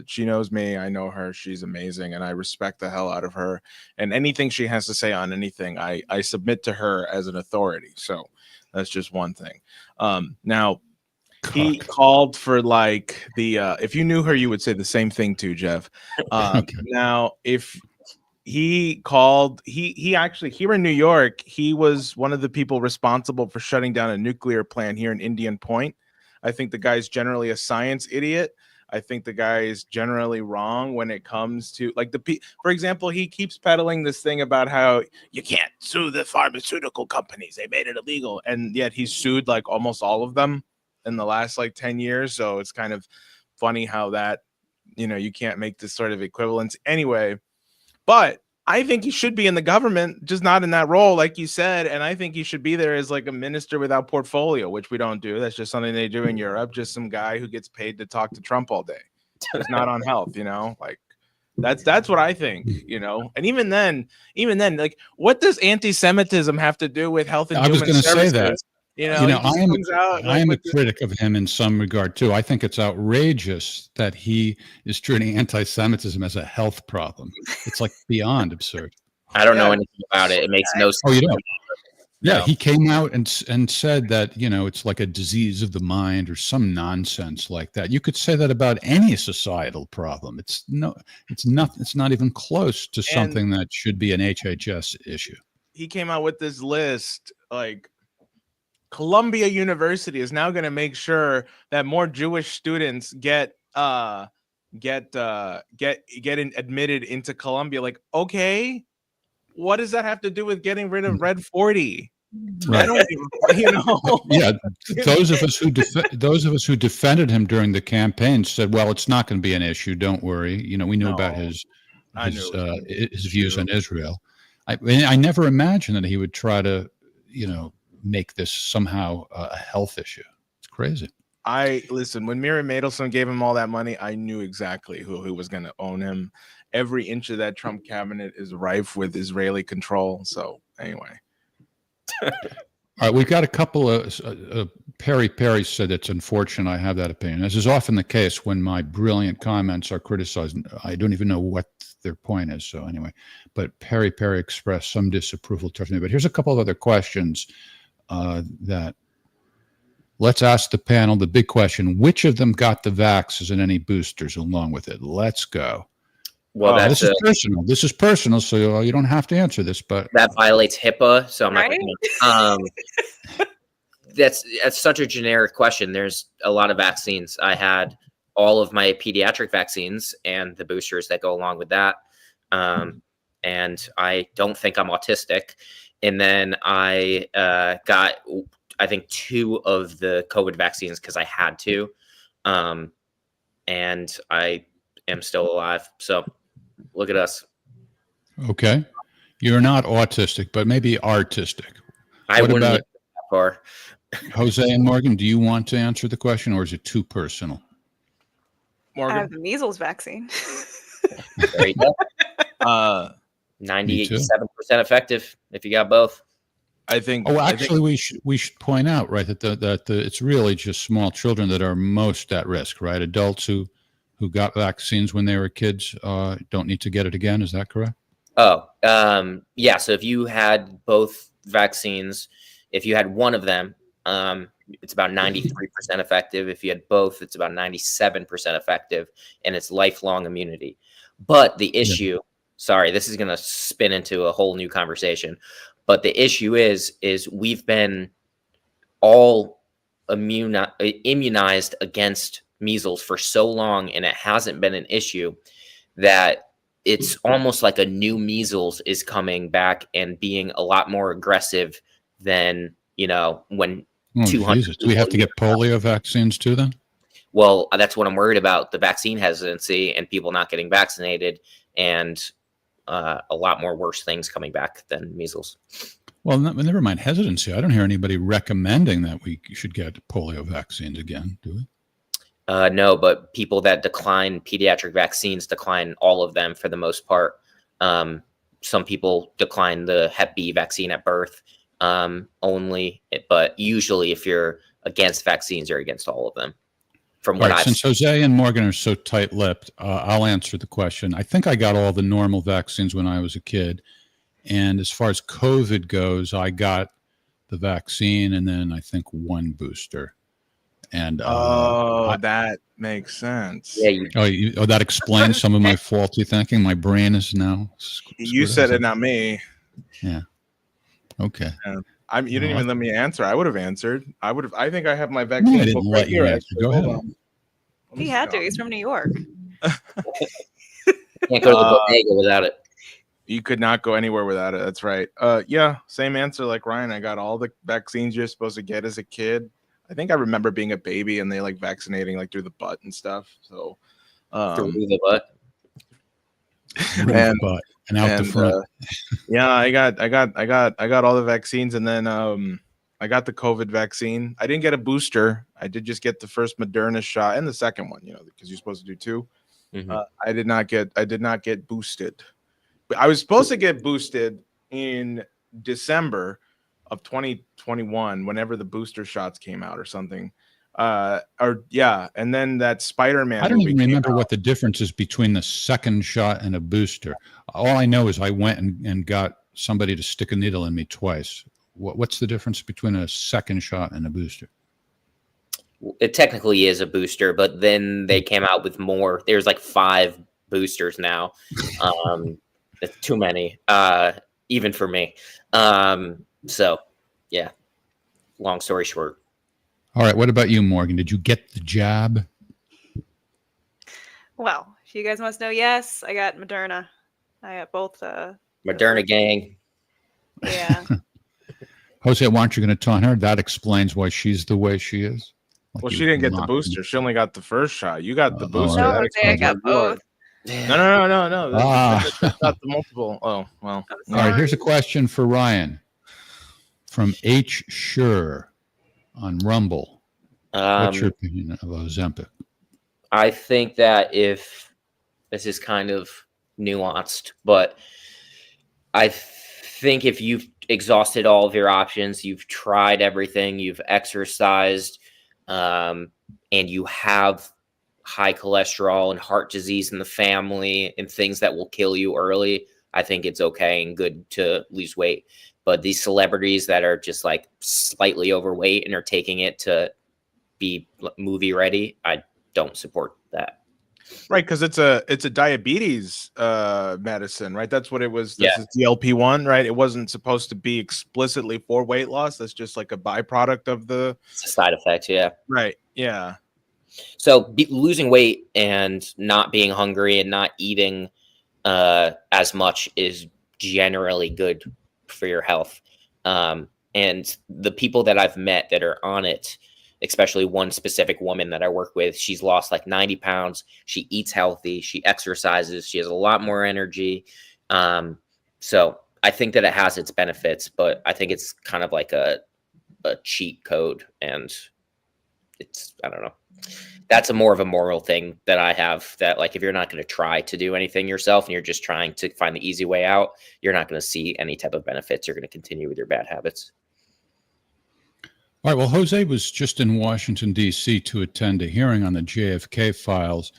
She knows me, I know her, she's amazing, and I respect the hell out of her. And anything she has to say on anything, I submit to her as an authority. So that's just one thing. Now he called for like the if you knew her, you would say the same thing too, Jeff. Okay. Now if he called, he actually, here in New York, he was one of the people responsible for shutting down a nuclear plant here in Indian Point. I think the guy's generally a science idiot. I think the guy is generally wrong when it comes to like for example, he keeps peddling this thing about how you can't sue the pharmaceutical companies, they made it illegal, and yet he's sued like almost all of them in the last like 10 years. So it's kind of funny how that, you can't make this sort of equivalence anyway. But I think he should be in the government, just not in that role, like you said. And I think he should be there as like a minister without portfolio, which we don't do. That's just something they do in Europe. Just some guy who gets paid to talk to Trump all day. It's not on health, like that's what I think, And even then, like, what does anti-Semitism have to do with health and I was human going to say services? that. I am a critic of him in some regard too. I think it's outrageous that he is treating anti-Semitism as a health problem. It's like beyond absurd. I don't know anything about it. It makes no sense. Oh, you don't? Yeah, No. he came out and said that it's like a disease of the mind or some nonsense like that. You could say that about any societal problem. It's not even close to something that should be an HHS issue. He came out with this list, like Columbia University is now going to make sure that more Jewish students get admitted into Columbia. Like, okay, what does that have to do with getting rid of Red 40? Right. I don't, Yeah, those of us who defended him during the campaign said, "Well, it's not going to be an issue. Don't worry." We knew about his views on Israel. I never imagined that he would try to, make this somehow a health issue. It's crazy. Listen, when Miriam Matelson gave him all that money, I knew exactly who was going to own him. Every inch of that Trump cabinet is rife with Israeli control. So anyway. All right, we've got a couple of Perry said it's unfortunate I have that opinion. As is often the case when my brilliant comments are criticized, I don't even know what their point is. So anyway, but Perry expressed some disapproval towards me. But here's a couple of other questions that let's ask the panel the big question: which of them got the vaxes and any boosters along with it? Let's go. Well, this is personal. This is personal, so you don't have to answer this, but that violates HIPAA. So I'm not going to. That's such a generic question. There's a lot of vaccines. I had all of my pediatric vaccines and the boosters that go along with that. And I don't think I'm autistic. And then I got, I think, 2 of the COVID vaccines because I had to. And I am still alive. So look at us. Okay. You're not autistic, but maybe artistic. I What wouldn't about get that far. Jose and Morgan? Do you want to answer the question, or is it too personal? I have the measles vaccine. There you go. 97% effective if you got both. I think. Oh, actually, we should point out, right, that it's really just small children that are most at risk, right? Adults who got vaccines when they were kids don't need to get it again. Is that correct? Oh, yeah. So if you had both vaccines, if you had one of them, it's about 93% effective. If you had both, it's about 97% effective, and it's lifelong immunity. But the issue, sorry, this is going to spin into a whole new conversation. But the issue is we've been all immunized against measles for so long, and it hasn't been an issue, that it's almost like a new measles is coming back and being a lot more aggressive than, when 200. Do we have to get polio vaccines too then? Well, that's what I'm worried about, the vaccine hesitancy and people not getting vaccinated, and a lot more worse things coming back than measles. Well, never mind hesitancy. I don't hear anybody recommending that we should get polio vaccines again, do we? No, but people that decline pediatric vaccines decline all of them for the most part. Some people decline the Hep B vaccine at birth only, but usually if you're against vaccines, you're against all of them. From what I've since Jose and Morgan are so tight-lipped, I'll answer the question. I think I got all the normal vaccines when I was a kid. And as far as COVID goes, I got the vaccine and then I think one booster. And that makes sense. Yeah, that explains some of my faulty thinking. My brain is now. You said it, not me. Yeah. Okay. You didn't even let me answer. I would have answered. I think I have my vaccine. No, I didn't let you answer. Go ahead. He had to. He's from New York. Can't go to the bodega without it. You could not go anywhere without it. That's right. Yeah, same answer like Ryan. I got all the vaccines you're supposed to get as a kid. I think I remember being a baby and they like vaccinating like through the butt and stuff. So through the butt. And out the front. Yeah, I got all the vaccines, and then I got the COVID vaccine. I didn't get a booster. I did just get the first Moderna shot and the second one, because you're supposed to do two. Mm-hmm. I did not get boosted. But I was supposed to get boosted in December of 2021, whenever the booster shots came out or something. And then that Spider-Man. I don't even remember what the difference is between the second shot and a booster. All I know is I went and got somebody to stick a needle in me twice. What's the difference between a second shot and a booster? It technically is a booster, but then they came out with more. There's like 5 boosters now. It's too many, even for me. So, yeah. Long story short. All right. What about you, Morgan? Did you get the jab? Well, you guys must know. Yes, I got Moderna. I got both. Moderna gang. Yeah. Jose, why aren't you going to taunt her? That explains why she's the way she is. Well, she didn't get the booster. She only got the first shot. You got the booster. No, I got both. No. That's not the multiple. Oh, well. All right. Here's a question for Ryan from H. Schur on Rumble. What's your opinion of Ozempic? I think that if this is kind of nuanced, but I think if you've exhausted all of your options, you've tried everything, you've exercised, and you have high cholesterol and heart disease in the family and things that will kill you early, I think it's okay and good to lose weight. But these celebrities that are just like slightly overweight and are taking it to be movie ready, I don't support that. Right, because it's a diabetes medicine, right? That's what it was. This is GLP-1, right? It wasn't supposed to be explicitly for weight loss. That's just like a byproduct of the side effects. Yeah. Right. Yeah. So losing weight and not being hungry and not eating as much is generally good for your health. And the people that I've met that are on it, especially one specific woman that I work with, she's lost like 90 pounds. She eats healthy. She exercises. She has a lot more energy. So I think that it has its benefits, but I think it's kind of like a cheat code. And it's, I don't know. That's more of a moral thing that I have, that like, if you're not going to try to do anything yourself and you're just trying to find the easy way out, you're not going to see any type of benefits. You're going to continue with your bad habits. All right. Well, Jose was just in Washington, D.C. to attend a hearing on the JFK files.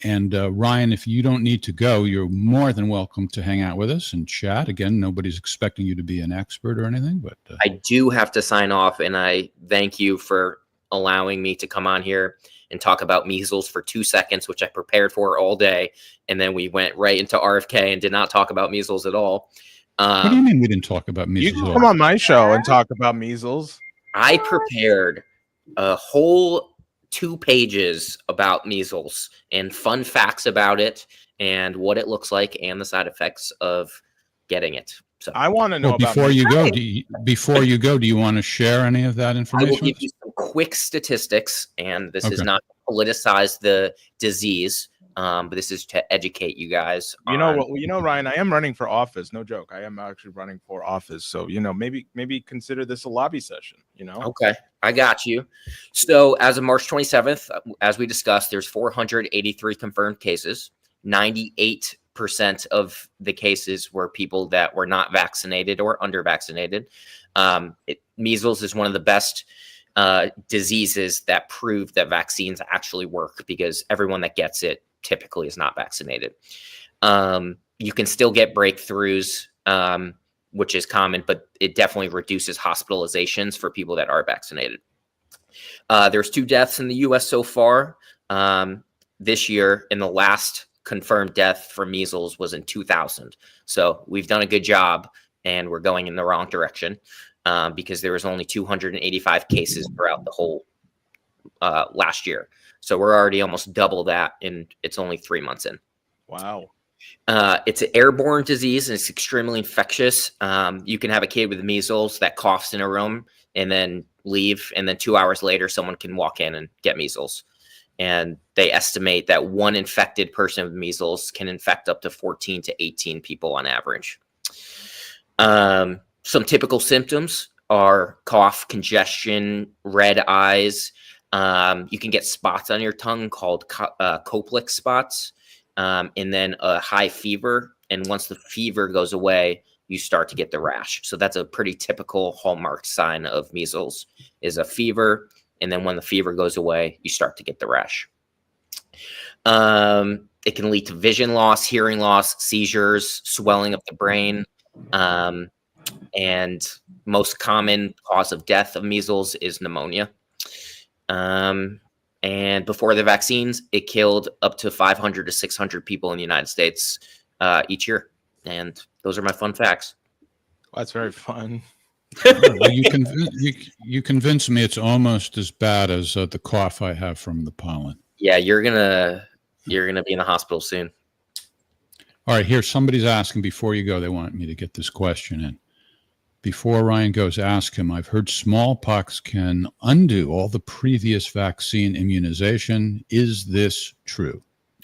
And Ryan, if you don't need to go, you're more than welcome to hang out with us and chat. Again, nobody's expecting you to be an expert or anything, but I do have to sign off, and I thank you for allowing me to come on here and talk about measles for 2 seconds, which I prepared for all day. And then we went right into RFK and did not talk about measles at all. What do you mean we didn't talk about measles? You can come on my show and talk about measles. I prepared a whole 2 pages about measles and fun facts about it and what it looks like and the side effects of getting it. So I want to know about before you go. Do you want to share any of that I information? will give you some quick statistics, and this is not to politicize the disease, but this is to educate you guys. Ryan, I am running for office. No joke. I am actually running for office. So, maybe consider this a lobby session, Okay, I got you. So as of March 27th, as we discussed, there's 483 confirmed cases. 98% 5% of the cases were people that were not vaccinated or under vaccinated. Measles is one of the best diseases that prove that vaccines actually work, because everyone that gets it typically is not vaccinated. You can still get breakthroughs, which is common, but it definitely reduces hospitalizations for people that are vaccinated. There's 2 deaths in the U.S. so far this year, and the last confirmed death for measles was in 2000. So we've done a good job, and we're going in the wrong direction because there was only 285 cases throughout the whole last year. So we're already almost double that, and it's only 3 months in. Wow. It's an airborne disease, and it's extremely infectious. You can have a kid with measles that coughs in a room and then leave, and then 2 hours later, someone can walk in and get measles. And they estimate that one infected person with measles can infect up to 14 to 18 people on average. Some typical symptoms are cough, congestion, red eyes. You can get spots on your tongue called Koplik spots, and then a high fever. And once the fever goes away, you start to get the rash. So that's a pretty typical hallmark sign of measles, is a fever. And then when the fever goes away, you start to get the rash. It can lead to vision loss, hearing loss, seizures, swelling of the brain. And most common cause of death of measles is pneumonia. And before the vaccines, it killed up to 500 to 600 people in the United States each year. And those are my fun facts. That's very fun. Well, you convinced me it's almost as bad as the cough I have from the pollen. Yeah, you're gonna be in the hospital soon. All right, here, somebody's asking before you go, they want me to get this question in. Before Ryan goes, ask him, I've heard smallpox can undo all the previous vaccine immunization. Is this true?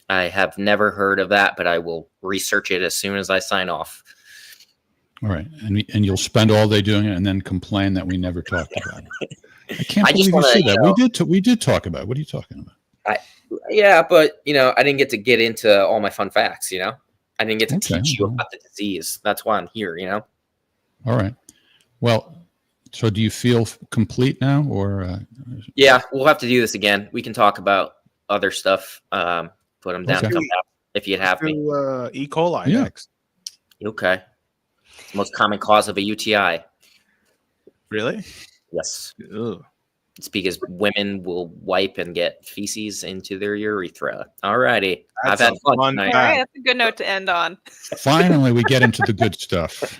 I have never heard of that, but I will research it as soon as I sign off. All right, and you'll spend all day doing it and then complain that we never talked about it. I can't believe you said that. We did talk about it. What are you talking about? Yeah, but I didn't get to get into all my fun facts. I didn't get to teach you about the disease. That's why I'm here. All right. Well, so do you feel complete now, or? Yeah, we'll have to do this again. We can talk about other stuff. Put them down. Come back if you'd have me. E. coli next. Okay. Most common cause of a UTI. Really? Yes. Ugh. It's because women will wipe and get feces into their urethra. All righty. I've had fun tonight. All right, that's a good note to end on. Finally, we get into the good stuff.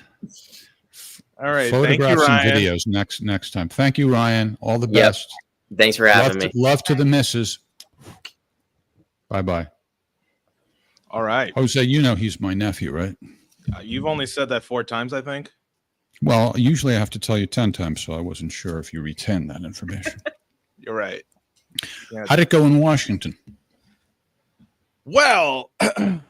All right. Photographs Thank you, and Ryan. videos next time. Thank you, Ryan. All the best. Thanks for having me. Love to the missus. Bye-bye. All right. Jose, he's my nephew, right? You've only said that 4 times, I think. Well, usually I have to tell you 10 times, so I wasn't sure if you retain that information. You're right. Yeah. How'd it go in Washington? Well,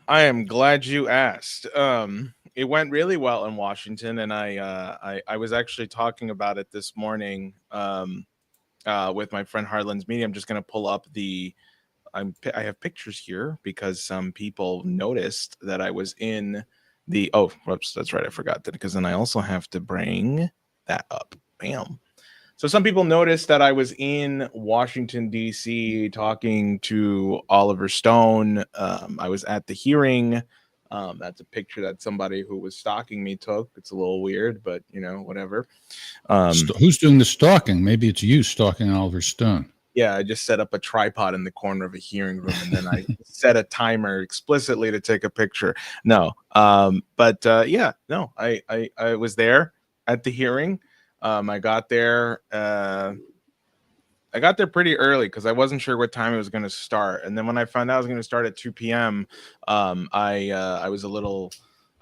I am glad you asked. It went really well in Washington, and I was actually talking about it this morning with my friend Harlan's meeting. I'm just going to pull up I have pictures here because some people noticed that I was in whoops, that's right. I forgot that, because then I also have to bring that up. Bam. So some people noticed that I was in Washington, D.C. talking to Oliver Stone. I was at the hearing. That's a picture that somebody who was stalking me took. It's a little weird, but whatever. Who's doing the stalking? Maybe it's you stalking Oliver Stone. Yeah, I just set up a tripod in the corner of a hearing room, and then I set a timer explicitly to take a picture. No, I was there at the hearing. I got there pretty early because I wasn't sure what time it was going to start. And then when I found out it was going to start at 2 p.m., I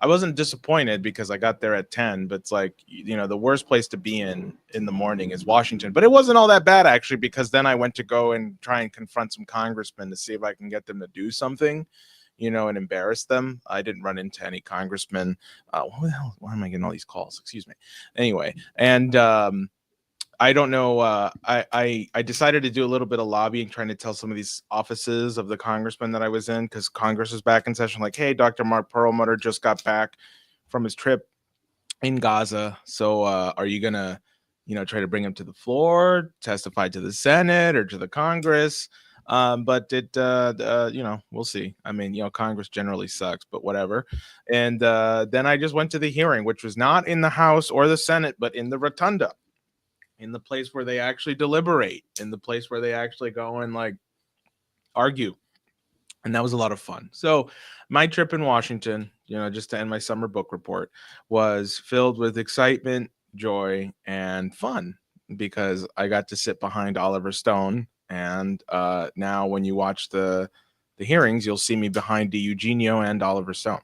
wasn't disappointed because I got there at 10, but it's like, the worst place to be in the morning is Washington. But it wasn't all that bad, actually, because then I went to go and try and confront some congressmen to see if I can get them to do something, and embarrass them. I didn't run into any congressmen. What the hell? Why am I getting all these calls? Excuse me. Anyway, and I don't know. I decided to do a little bit of lobbying, trying to tell some of these offices of the congressman that I was in, because Congress is back in session. Like, hey, Dr. Mark Perlmutter just got back from his trip in Gaza. So are you gonna, try to bring him to the floor, testify to the Senate or to the Congress? But we'll see. I mean, Congress generally sucks, but whatever. And then I just went to the hearing, which was not in the House or the Senate, but in the rotunda, in the place where they actually deliberate, in the place where they actually go and like argue. And that was a lot of fun. So my trip in Washington, just to end my summer book report, was filled with excitement, joy, and fun, because I got to sit behind Oliver Stone. And now when you watch the hearings, you'll see me behind Di Eugenio and Oliver Stone.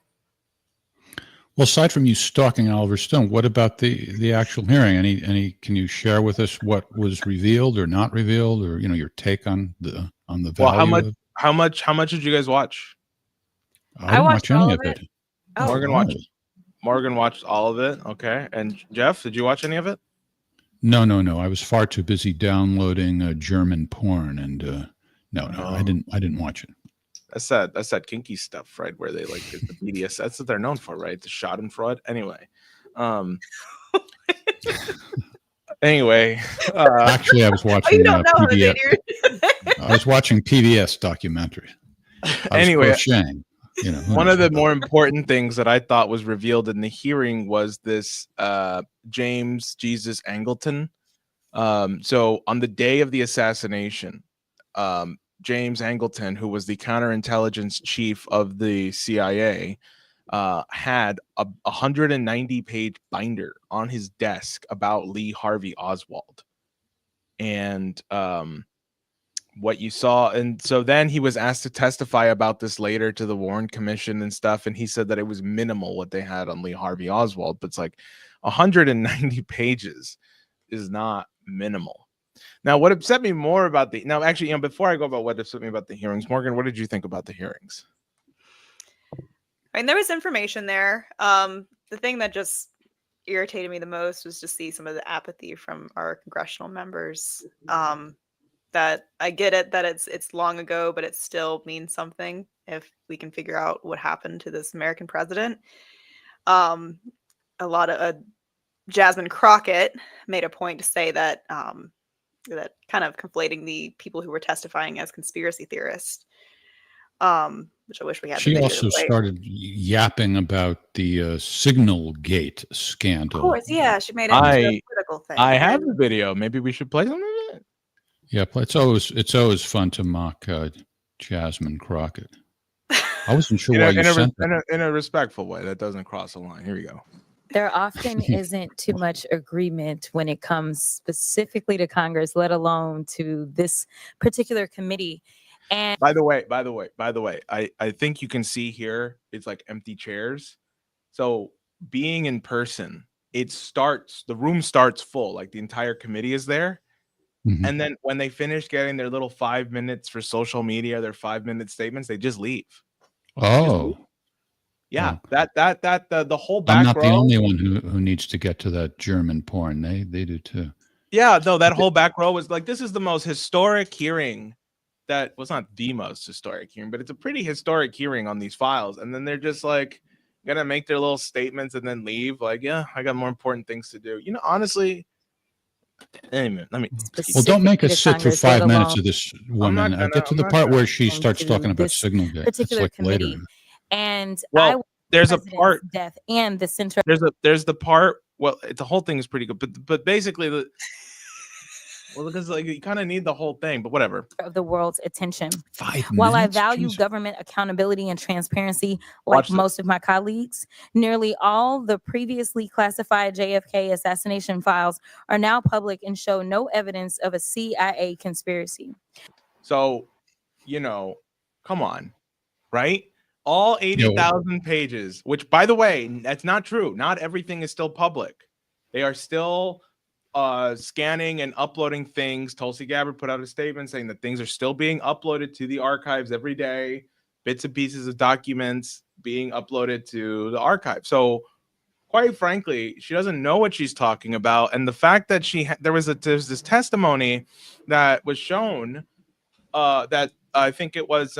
Well, aside from you stalking Oliver Stone, what about the actual hearing? Any can you share with us what was revealed or not revealed, or your take on the value? Well, how much did you guys watch? I didn't watch any of it. Oh. Morgan watched all of it. Okay. And Jeff, did you watch any of it? No. I was far too busy downloading German porn, and I didn't watch it. That's that kinky stuff, right? Where they like the BDS. That's what they're known for, right? The Schadenfreude. Anyway. Actually, I was watching PBS. I was watching PBS documentary. Anyway, crocheting. One of the more important things that I thought was revealed in the hearing was this James Jesus Angleton. So on the day of the assassination, James Angleton, who was the counterintelligence chief of the CIA, had a 190-page binder on his desk about Lee Harvey Oswald. And what you saw, and so then he was asked to testify about this later to the Warren Commission and stuff, and he said that it was minimal what they had on Lee Harvey Oswald, but it's like 190 pages is not minimal. Now, what upset me more about before I go about what upset me about the hearings, Morgan, what did you think about the hearings? I mean, there was information there. The thing that just irritated me the most was to see some of the apathy from our congressional members. That I get it that it's long ago, but it still means something if we can figure out what happened to this American president. A lot of Jasmine Crockett made a point to say that that kind of conflating the people who were testifying as conspiracy theorists, which I wish we had. She also started yapping about the Signal Gate scandal. Of course, yeah, she made it into a political thing. I have the video. Maybe we should play some of it. Yeah, it's always fun to mock Jasmine Crockett. I wasn't sure why you sent that. In a respectful way that doesn't cross the line. Here we go. There often isn't too much agreement when it comes specifically to Congress, let alone to this particular committee. And by the way, I think you can see here it's like empty chairs. So being in person, the room starts full, like the entire committee is there. Mm-hmm. And then when they finish getting their little 5 minutes for social media, their 5-minute statements, they just leave. Oh. Yeah, the whole back I'm not row. the only one who needs to get to that German porn. They do too. Yeah, no, that whole back row was like, this is the most historic hearing. That was not the most historic hearing, but it's a pretty historic hearing on these files. And then they're just like gonna make their little statements and then leave. Like, yeah, I got more important things to do. Honestly. Anyway, well, don't make us sit through 5 minutes of this woman. I get to the part where she starts talking about Signal Gate. It's like later. And there's a part death and the center. There's the part. Well, the whole thing is pretty good, but basically because like you kind of need the whole thing, but whatever. Of the world's attention. 5 minutes. While I value government accountability and transparency, like most of my colleagues, nearly all the previously classified JFK assassination files are now public and show no evidence of a CIA conspiracy. So, come on, right? All 80,000 pages, which, by the way, that's not true. Not everything is still public. They are still scanning and uploading things. Tulsi Gabbard put out a statement saying that things are still being uploaded to the archives every day. Bits and pieces of documents being uploaded to the archive. So quite frankly, she doesn't know what she's talking about. And the fact that there's this testimony that was shown that I think it was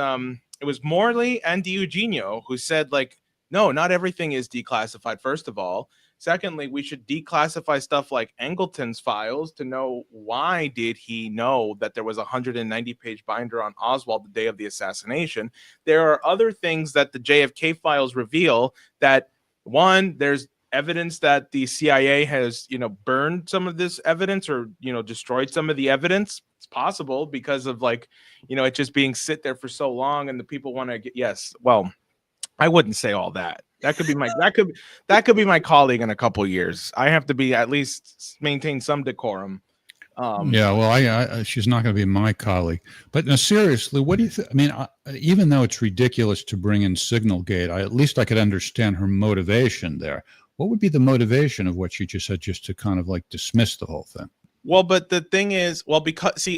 Morley and Eugenio who said, like, no, not everything is declassified, first of all. Secondly, we should declassify stuff like Angleton's files to know why did he know that there was a 190-page binder on Oswald the day of the assassination. There are other things that the JFK files reveal that, one, there's evidence that the CIA has, burned some of this evidence or, destroyed some of the evidence. It's possible because of it just being sit there for so long and the people want to get, yes. Well, I wouldn't say all that. That could be my colleague in a couple of years. I have to be at least maintain some decorum. Yeah, well, she's not going to be my colleague. But no, seriously, what do you think? I mean, even though it's ridiculous to bring in Signalgate, at least I could understand her motivation there. What would be the motivation of what she just said, just to kind of dismiss the whole thing? Well, but the thing is,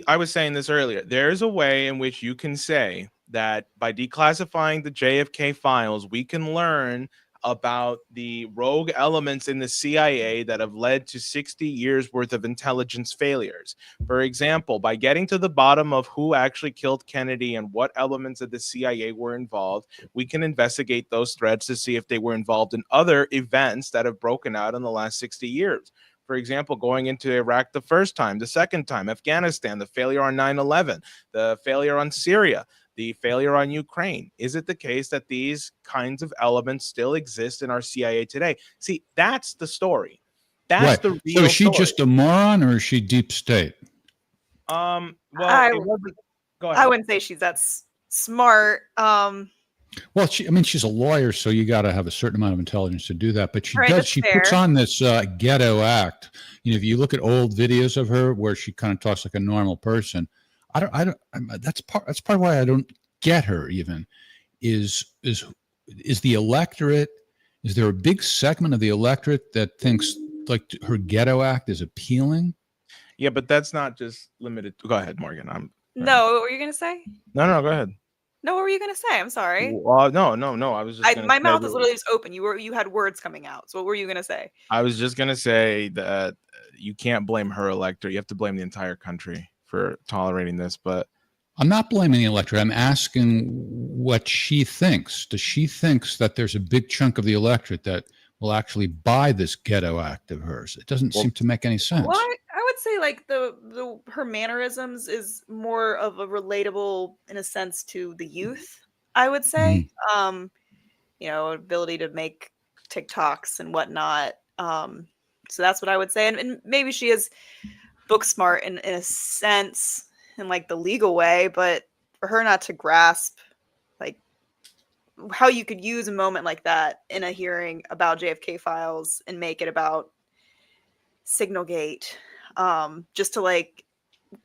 I was saying this earlier. There's a way in which you can say that by declassifying the JFK files, we can learn about the rogue elements in the CIA that have led to 60 years worth of intelligence failures. For example, by getting to the bottom of who actually killed Kennedy and what elements of the CIA were involved, we can investigate those threads to see if they were involved in other events that have broken out in the last 60 years. For example, going into Iraq the first time, the second time, Afghanistan, the failure on 9/11, the failure on Syria, the failure on Ukraine. Is it the case that these kinds of elements still exist in our CIA today? See, that's the story. That's the real So is she story. just a moron or is she deep state? Well, I go ahead. wouldn't say she's that smart. Well, she's a lawyer, so you got to have a certain amount of intelligence to do that. But she Right, does. that's She fair. puts on this ghetto act. If you look at old videos of her where she kind of talks like a normal person, that's part of why I don't get her. Even is the electorate? Is there a big segment of the electorate that thinks like her ghetto act is appealing? Yeah, but that's not just limited. Go ahead, Morgan. No, what were you gonna say? No, go ahead. No, what were you gonna say? I'm sorry. No. I was just. My mouth is literally just open. You had words coming out. So what were you gonna say? I was just gonna say that you can't blame her electorate. You have to blame the entire country for tolerating this. But I'm not blaming the electorate. I'm asking what she thinks. Does she thinks that there's a big chunk of the electorate that will actually buy this ghetto act of hers? It doesn't seem to make any sense. Well, I would say her mannerisms is more of a relatable in a sense to the youth. I would say, ability to make TikToks and whatnot. So that's what I would say, and maybe she is book smart in a sense, in the legal way, but for her not to grasp how you could use a moment like that in a hearing about JFK files and make it about Signalgate, just to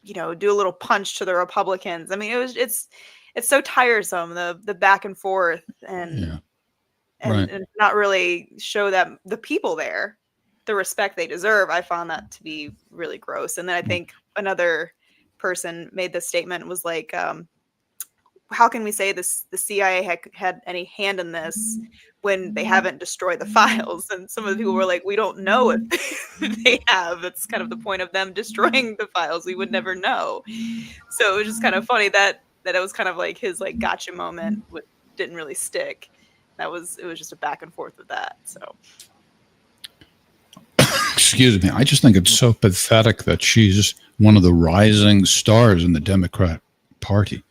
do a little punch to the Republicans. I mean, it's so tiresome, the back and forth and not really show that the people there the respect they deserve. I found that to be really gross. And then I think another person made this statement was like, how can we say the CIA had any hand in this when they haven't destroyed the files? And some of the people were like, we don't know if they have. That's kind of the point of them destroying the files. We would never know. So it was just kind of funny that it was kind of like his gotcha moment didn't really stick. It was just a back and forth with that. So. Excuse me. I just think it's so pathetic that she's one of the rising stars in the Democrat Party.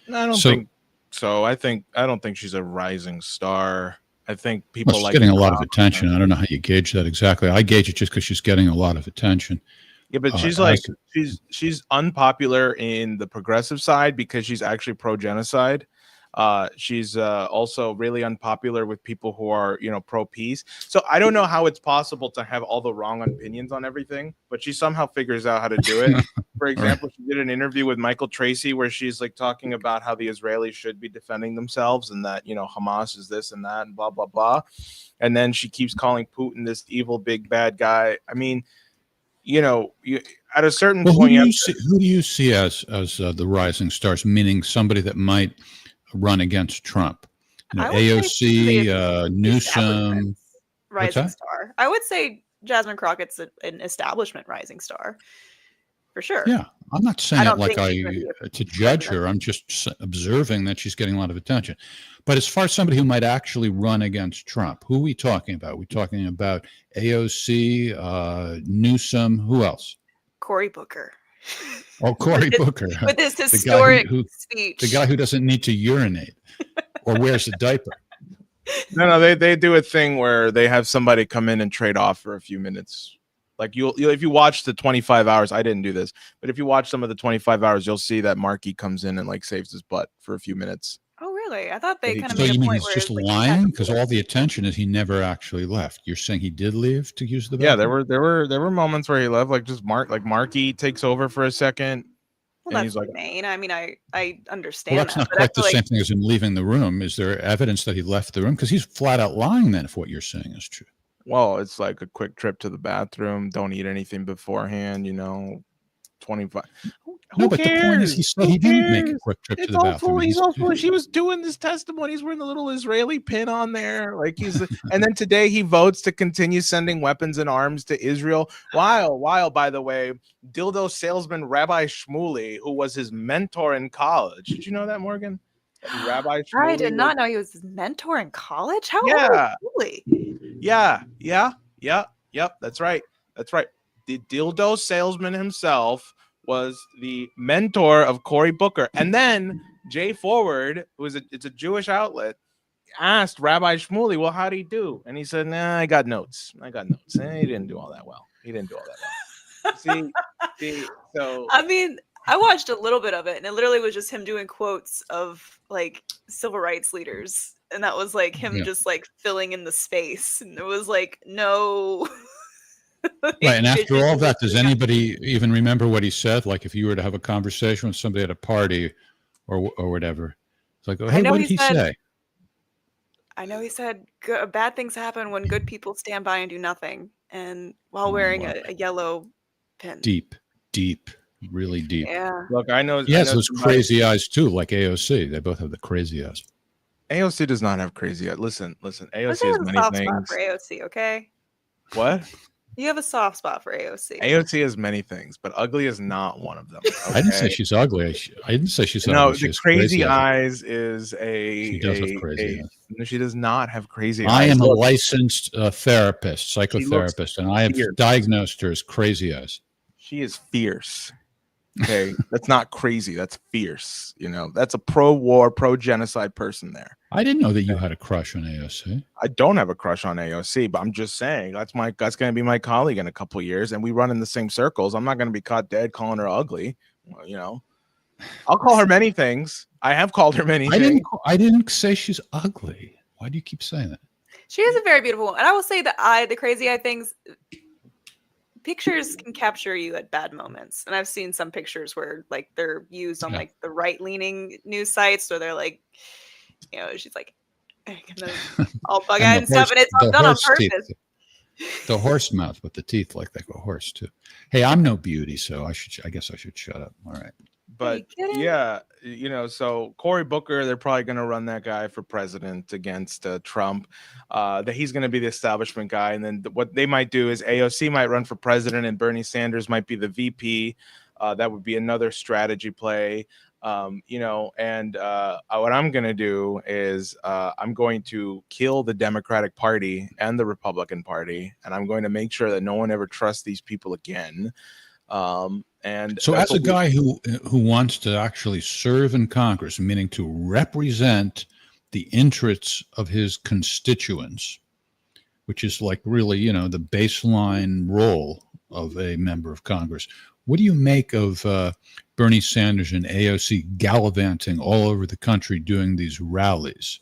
I don't think so. I don't think she's a rising star. I think people she's getting a lot of attention. I don't know how you gauge that exactly. I gauge it just because she's getting a lot of attention. Yeah, but she's she's unpopular in the progressive side because she's actually pro-genocide. She's also really unpopular with people who are, pro-peace. So I don't know how it's possible to have all the wrong opinions on everything, but she somehow figures out how to do it. For example, she did an interview with Michael Tracy where she's talking about how the Israelis should be defending themselves and that, Hamas is this and that and blah, blah, blah. And then she keeps calling Putin this evil, big, bad guy. I mean, at a certain point, who do you see as the rising stars, meaning somebody that might run against Trump? AOC, Newsom. rising that? star. I would say Jasmine Crockett's an establishment rising star for sure. Yeah, I'm not saying I it don't like think she's gonna be a to judge president. her. I'm just observing that she's getting a lot of attention. But as far as somebody who might actually run against Trump, who are we talking about? We're talking about AOC, Newsom, who else? Cory Booker. Oh, Cory Booker, With his the guy historic who speech. the guy who doesn't need to urinate or wears a diaper. No, they do a thing where they have somebody come in and trade off for a few minutes. Like you'll if you watch the 25 hours, I didn't do this, but if you watch some of the 25 hours, you'll see that Markey comes in and like saves his butt for a few minutes. Oh, really? I thought they kind of So made you a mean point he's where just it's like lying? Because all the attention is he never actually left. You're saying he did leave to use the Yeah, bathroom? there were moments where he left, like just Markey takes over for a second, well, and that's he's like, Maine. I mean, I Well, understand that's that, not but I quite the feel same like thing as him leaving the room. Is there evidence that he left the room? Because he's flat out lying then if what you're saying is true. well, it's like a quick trip to the bathroom. Don't eat anything beforehand. 25. No, but the point is he said he didn't make a Cares? quick trip to It's the all bathroom. full. He's He's all foolish. He was doing this testimony. He's wearing the little Israeli pin on there. Like and then today he votes to continue sending weapons and arms to Israel. While, by the way, dildo salesman Rabbi Shmuley, who was his mentor in college. Did you know that, Morgan? Rabbi Shmuley. I did not know he was his mentor in college. How Yeah. old was he? Yeah. Yep. That's right. The dildo salesman himself was the mentor of Cory Booker. And then Jay Forward, it's a Jewish outlet, asked Rabbi Shmuley, well, how'd he do? And he said, nah, I got notes. He didn't do all that well. See, so I mean, I watched a little bit of it, and it literally was just him doing quotes of like civil rights leaders, and that was like him just like filling in the space, and it was like no. right. And after vision all that, was does anybody even remember what he said? Like if you were to have a conversation with somebody at a party or whatever, it's like, oh, hey, what did he say? I know he said bad things happen when good people stand by and do nothing, and while wearing a yellow pin. Deep, really deep. Yeah. Look, I know. He has I know those crazy eyes too, like AOC. They both have the crazy eyes. AOC does not have crazy eyes. Listen. AOC Let's has have a many soft things. spot for AOC, okay? What? You have a soft spot for AOC. AOC has many things, but ugly is not one of them. Okay? I didn't say she's ugly. I didn't say she's no. ugly. The crazy eyes is a. She does have crazy eyes. No, she does not have crazy eyes. I am a licensed therapist, psychotherapist, and I have diagnosed her as crazy eyes. She is fierce. Okay, that's not crazy. That's fierce. That's a pro-war, pro-genocide person there. I didn't know that you had a crush on AOC. I don't have a crush on AOC, but I'm just saying that's going to be my colleague in a couple of years, and we run in the same circles. I'm not going to be caught dead calling her ugly. I'll call her many things. I have called her many things. I didn't say she's ugly. Why do you keep saying that? She is a very beautiful woman. And I will say that the crazy eye things, pictures can capture you at bad moments. And I've seen some pictures where like they're used on like the right-leaning news sites, where they're like, she's like all bug-eyed and stuff, and it's all done on purpose. The horse mouth with the teeth like they go horse too. Hey, I'm no beauty, so I guess I should shut up. All right. But yeah, so Cory Booker, they're probably going to run that guy for president against Trump. That he's going to be the establishment guy. And then what they might do is AOC might run for president and Bernie Sanders might be the VP. That would be another strategy play. And what I'm going to do is I'm going to kill the Democratic Party and the Republican Party. And I'm going to make sure that no one ever trusts these people again. And so as a guy who wants to actually serve in Congress, meaning to represent the interests of his constituents, which is like really, the baseline role of a member of Congress. What do you make of Bernie Sanders and AOC gallivanting all over the country doing these rallies?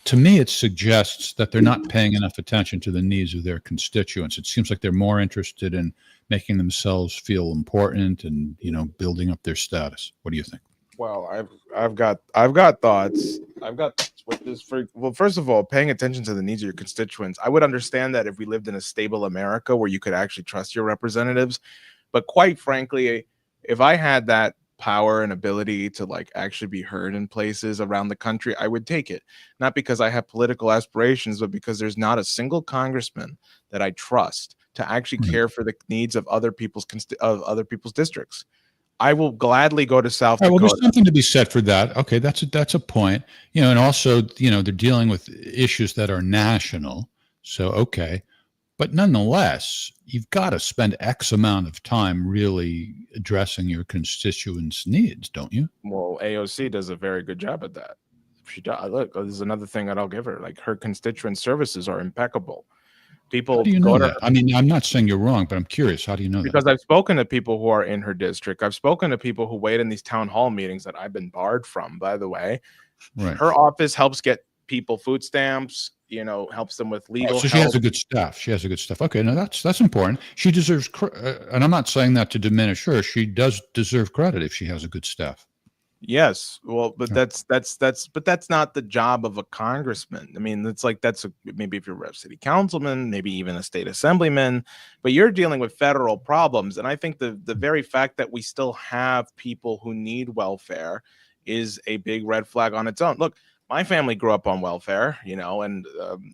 To me, it suggests that they're not paying enough attention to the needs of their constituents. It seems like they're more interested in making themselves feel important and, building up their status. What do you think? Well, I've got thoughts. I've got with this first of all, paying attention to the needs of your constituents. I would understand that if we lived in a stable America where you could actually trust your representatives. But quite frankly, if I had that power and ability to like actually be heard in places around the country, I would take it. Not because I have political aspirations, but because there's not a single congressman that I trust to actually care for the needs of other people's districts. I will gladly go to South All right, well, Dakota. there's something to be said for that. Okay, that's a point. And also, they're dealing with issues that are national. So, okay. But nonetheless, you've got to spend X amount of time really addressing your constituents' needs, don't you? Well, AOC does a very good job at that. She does. Look, this is another thing that I'll give her. Like, her constituent services are impeccable. People How do you go know to that? I mean, I'm not saying you're wrong, but I'm curious. How do you know that? because I've spoken to people who are in her district. I've spoken to people who wait in these town hall meetings that I've been barred from, by the way. Right. Her office helps get people food stamps, helps them with legal So help. she has a good staff. She has a good staff. Okay, no, that's important. She deserves, and I'm not saying that to diminish her. She does deserve credit if she has a good staff. Yes, well, but that's not the job of a congressman. I mean, it's like maybe if you're a city councilman, maybe even a state assemblyman, but you're dealing with federal problems. And I think the very fact that we still have people who need welfare is a big red flag on its own. Look, my family grew up on welfare, and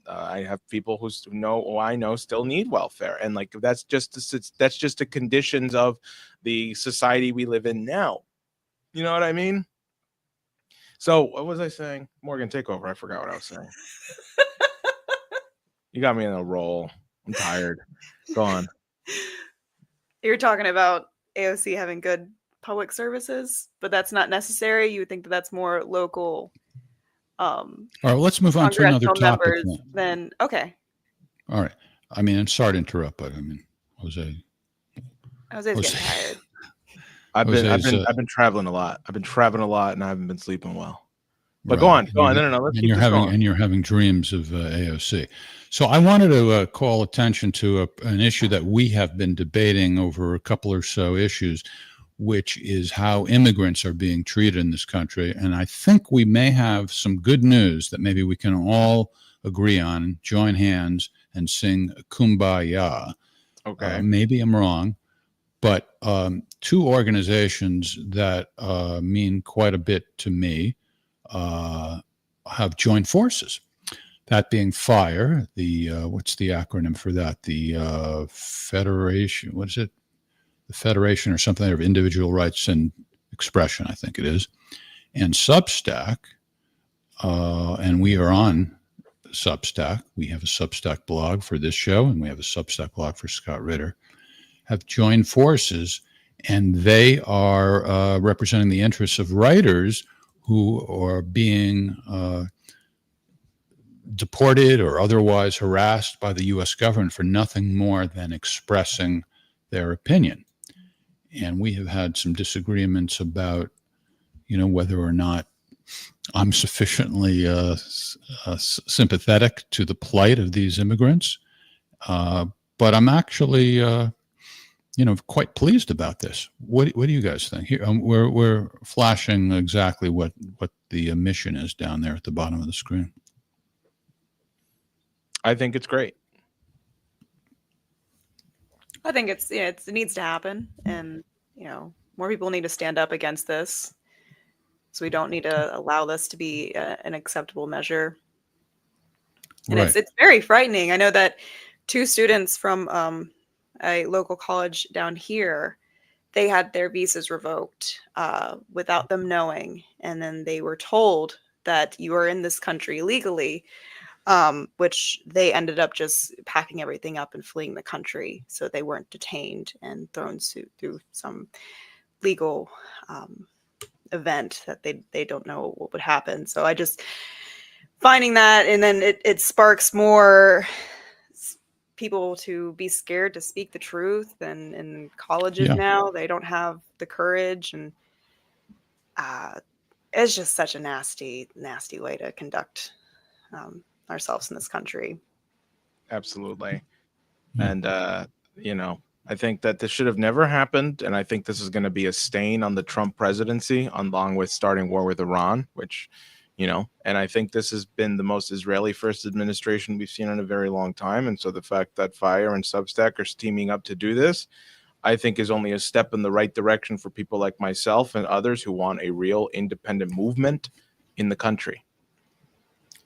I have people who I know still need welfare, and like that's just the conditions of the society we live in now. You know what I mean? So what was I saying? Morgan, take over. I forgot what I was saying. You got me in a roll. I'm tired. Go on. You're talking about AOC having good public services, but that's not necessary. You would think that that's more local. All right, let's move on to another topic. Then okay. All right. I mean, I'm sorry to interrupt, but I mean, Jose's getting tired. I've been traveling a lot. I've been traveling a lot, and I haven't been sleeping well. But go on. No. Let's keep this going. And you're having dreams of AOC. So I wanted to call attention to an issue that we have been debating over a couple or so issues, which is how immigrants are being treated in this country. And I think we may have some good news that maybe we can all agree on, join hands, and sing Kumbaya. Okay. Maybe I'm wrong. But two organizations that mean quite a bit to me have joined forces. That being FIRE, what's the acronym for that? The Federation, what is it? The Federation or something of Individual Rights and Expression, I think it is. And Substack, and we are on Substack. We have a Substack blog for this show, and we have a Substack blog for Scott Ritter, have joined forces, and they are representing the interests of writers who are being deported or otherwise harassed by the U.S. government for nothing more than expressing their opinion. And we have had some disagreements about, whether or not I'm sufficiently sympathetic to the plight of these immigrants. But I'm actually, quite pleased about this. What do you guys think? Here, we're flashing exactly what the mission is down there at the bottom of the screen. I think it's great. I think it needs to happen, and more people need to stand up against this. So we don't need to allow this to be an acceptable measure. And right. It's very frightening. I know that two students from a local college down here, they had their visas revoked without them knowing, and then they were told that you are in this country illegally. Which they ended up just packing everything up and fleeing the country. So they weren't detained and thrown through some legal event that they don't know what would happen. So I just finding that, and then it sparks more people to be scared to speak the truth. And in colleges now, they don't have the courage, and it's just such a nasty, nasty way to conduct ourselves in this country. Absolutely. And I think that this should have never happened, and I think this is going to be a stain on the Trump presidency, along with starting war with Iran, which and I think this has been the most Israeli first administration we've seen in a very long time. And so the fact that FIRE and Substack are teaming up to do this, I think is only a step in the right direction for people like myself and others who want a real independent movement in the country.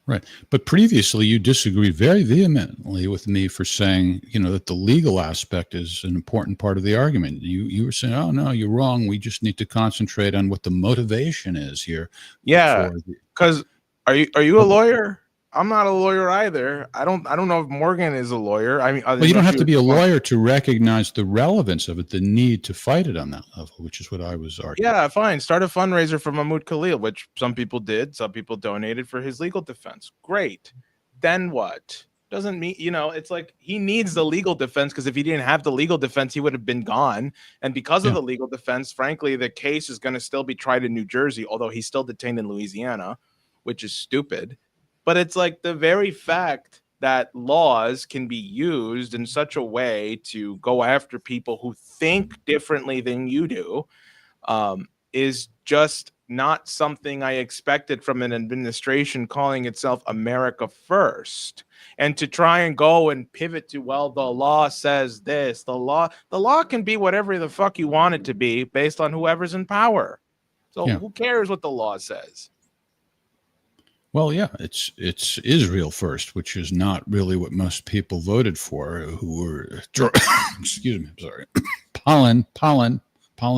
Right. But previously, you disagreed very vehemently with me for saying, that the legal aspect is an important part of the argument. You were saying, oh, no, you're wrong. We just need to concentrate on what the motivation is here. Yeah, because are you a lawyer? I'm not a lawyer either. I don't know if Morgan is a lawyer. I mean, well, you don't have to be a lawyer to recognize the relevance of it, the need to fight it on that level, which is what I was arguing. Yeah, fine. Start a fundraiser for Mahmoud Khalil, which some people did. Some people donated for his legal defense. Great. Then what? Doesn't mean, it's like he needs the legal defense, because if he didn't have the legal defense, he would have been gone. And because of the legal defense, frankly, the case is going to still be tried in New Jersey, although he's still detained in Louisiana, which is stupid. But it's like the very fact that laws can be used in such a way to go after people who think differently than you do is just not something I expected from an administration calling itself America First. And to try and go and pivot to, well, the law says this, the law can be whatever the fuck you want it to be based on whoever's in power. So who cares what the law says? Well, yeah, it's Israel first, which is not really what most people voted for, who were excuse me, I'm sorry, pollen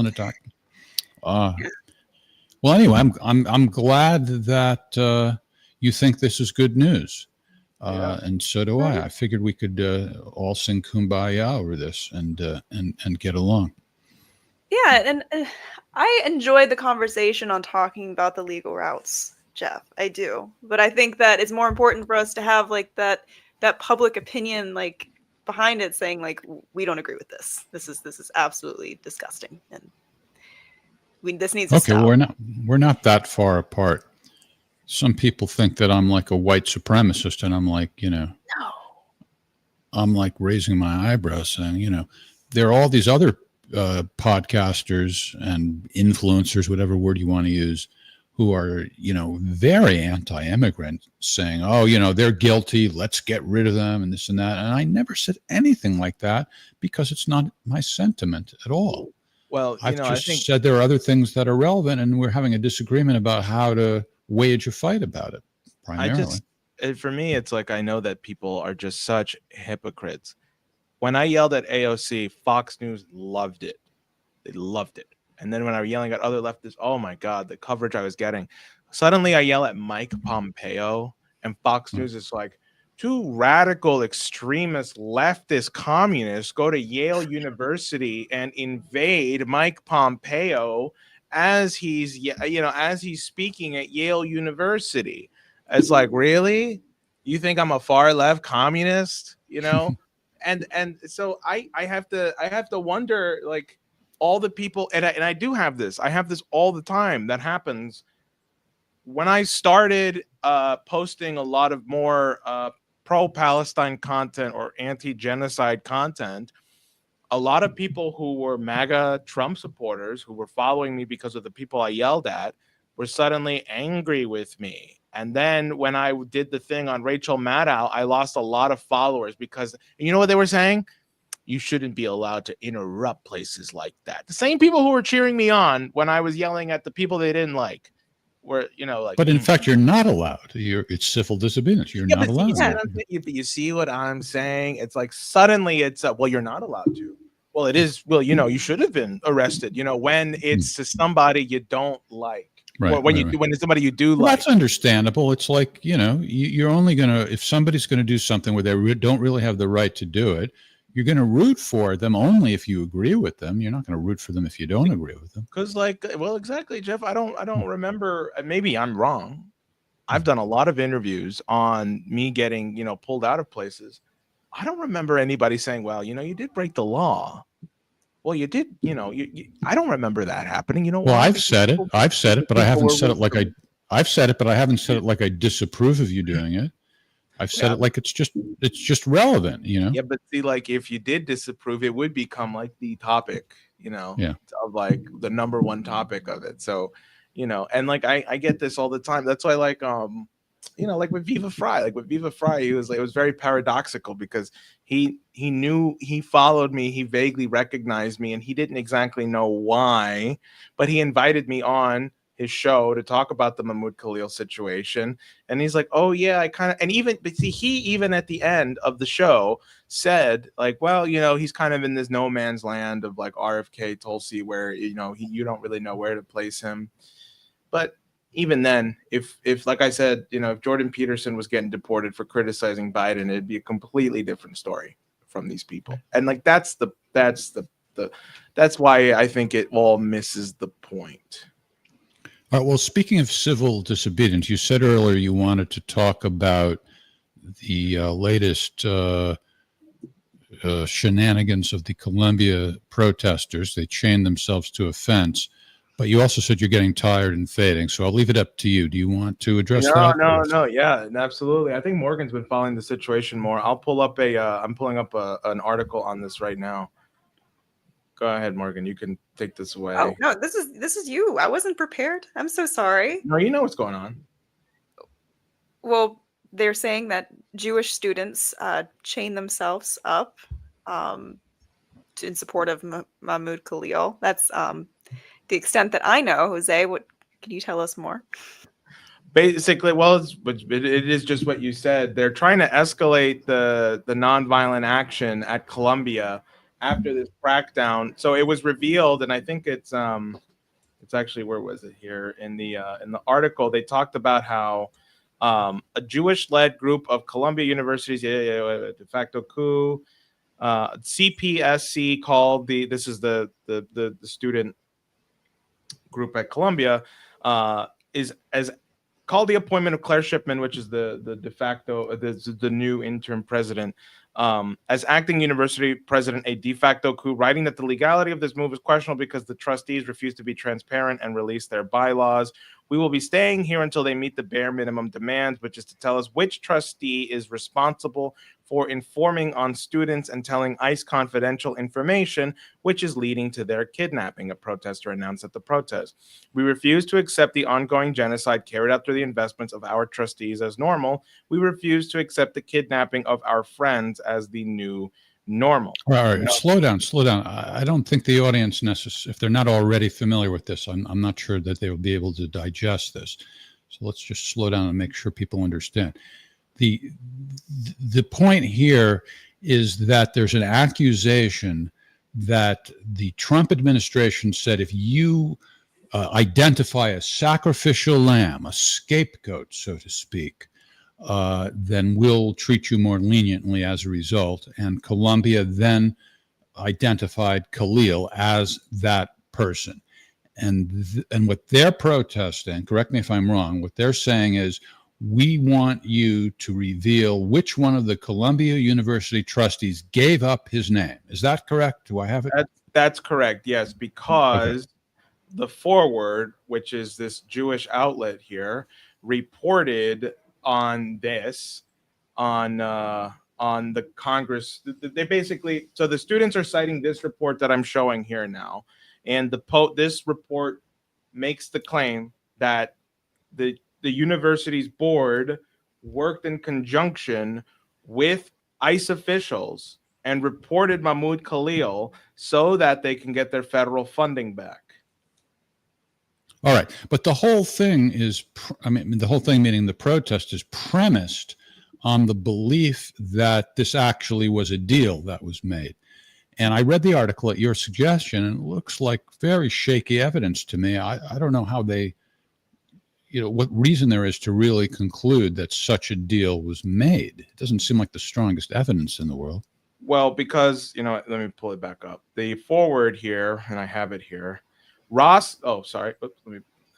attack. Well, anyway, I'm glad that you think this is good news, and so do I. I figured we could all sing Kumbaya over this and get along. Yeah, and I enjoyed the conversation on talking about the legal routes, Jeff. I do, but I think that it's more important for us to have like that public opinion like behind it, saying like, we don't agree with this. This is absolutely disgusting, and this needs to stop. We're not that far apart. Some people think that I'm like a white supremacist, and I'm like, no. I'm like raising my eyebrows, saying, there are all these other podcasters and influencers, whatever word you want to use, who are, very anti-immigrant, saying, oh, they're guilty, let's get rid of them and this and that. And I never said anything like that, because it's not my sentiment at all. Well, I think said there are other things that are relevant, and we're having a disagreement about how to wage a fight about it, primarily. For me, it's like, I know that people are just such hypocrites. When I yelled at AOC, Fox News loved it. They loved it. And then when I was yelling at other leftists, oh my God, the coverage I was getting. Suddenly I yell at Mike Pompeo, and Fox News is like, two radical extremist leftist communists go to Yale University and invade Mike Pompeo as he's speaking at Yale University. It's like, really? You think I'm a far left communist? And so I have to wonder, like, all the people, and I do have this. I have this all the time that happens. When I started posting a lot of more pro-Palestine content or anti-genocide content, a lot of people who were MAGA Trump supporters, who were following me because of the people I yelled at, were suddenly angry with me. And then when I did the thing on Rachel Maddow, I lost a lot of followers, because you know what they were saying? You shouldn't be allowed to interrupt places like that. The same people who were cheering me on when I was yelling at the people they didn't like were, like. But in fact, you're not allowed. It's civil disobedience. You're not allowed. You see what I'm saying? It's like suddenly it's well, you're not allowed to. Well, it is. Well, you should have been arrested. When it's to somebody you don't like. Right, or when when it's somebody you do like. That's understandable. It's like, you're only if somebody's going to do something where they don't really have the right to do it, you're going to root for them only if you agree with them. You're not going to root for them if you don't agree with them. Because, exactly, Jeff. I don't remember. Maybe I'm wrong. I've done a lot of interviews on me getting, pulled out of places. I don't remember anybody saying, "Well, you did break the law." Well, you did. I don't remember that happening. Well, I've said it, but I haven't said it like I've said it, but I haven't said it like I disapprove of you doing it. I've said it like it's just relevant, Yeah, but see, like, if you did disapprove, it would become like the topic, of like the number one topic of it. So, and like I get this all the time. That's why, like, like with Viva Fry, he was like, it was very paradoxical because he knew, he followed me, he vaguely recognized me, and he didn't exactly know why, but he invited me on his show to talk about the Mahmoud Khalil situation. And he's like, oh yeah, I kind of, and even, but see, he even at the end of the show said like, well, he's kind of in this no man's land of like RFK Tulsi where, you don't really know where to place him. But even then, if like I said, if Jordan Peterson was getting deported for criticizing Biden, it'd be a completely different story from these people. And like that's why I think it all misses the point. All right, well, speaking of civil disobedience, you said earlier you wanted to talk about the latest shenanigans of the Columbia protesters. They chained themselves to a fence. But you also said you're getting tired and fading, so I'll leave it up to you. Do you want to address that? No, yeah, absolutely. I think Morgan's been following the situation more. I'll pull up I'm pulling up an article on this right now. Go ahead, Morgan. You can take this away. Oh no, this is you. I wasn't prepared. I'm so sorry. No, you know what's going on. Well, they're saying that Jewish students chain themselves up in support of Mahmoud Khalil. That's the extent that I know. Jose, what can you tell us more? Basically, well, it is just what you said. They're trying to escalate the nonviolent action at Columbia after this crackdown. So it was revealed, and I think it's actually, where was it here in the article? They talked about how a Jewish-led group of Columbia University's de facto coup, CPSC called this is the student group at Columbia, is called the appointment of Claire Shipman, which is the de facto the new interim president, as acting university president, a de facto coup, writing that the legality of this move is questionable because the trustees refuse to be transparent and release their bylaws. We will be staying here until they meet the bare minimum demands, which is to tell us which trustee is responsible for informing on students and telling ICE confidential information, which is leading to their kidnapping, a protester announced at the protest. We refuse to accept the ongoing genocide carried out through the investments of our trustees as normal. We refuse to accept the kidnapping of our friends as the new normal. All right, slow down. I don't think the audience if they're not already familiar with this, I'm not sure that they will be able to digest this. So let's just slow down and make sure people understand. The point here is that there's an accusation that the Trump administration said if you identify a sacrificial lamb, a scapegoat, so to speak, then we'll treat you more leniently as a result. And Columbia then identified Khalil as that person. And what they're protesting, correct me if I'm wrong, what they're saying is, we want you to reveal which one of the Columbia University trustees gave up his name. Is that correct? Do I have it? That's correct, yes, because the Forward, which is this Jewish outlet here, reported on this on the Congress. They basically, so the students are citing this report that I'm showing here now, and this report makes the claim that the university's board worked in conjunction with ICE officials and reported Mahmoud Khalil so that they can get their federal funding back. All right. But the whole thing is, the whole thing, meaning the protest, is premised on the belief that this actually was a deal that was made. And I read the article at your suggestion, and it looks like very shaky evidence to me. I don't know how they, what reason there is to really conclude that such a deal was made. It doesn't seem like the strongest evidence in the world. Well, because, let me pull it back up. The Forward here, and I have it here.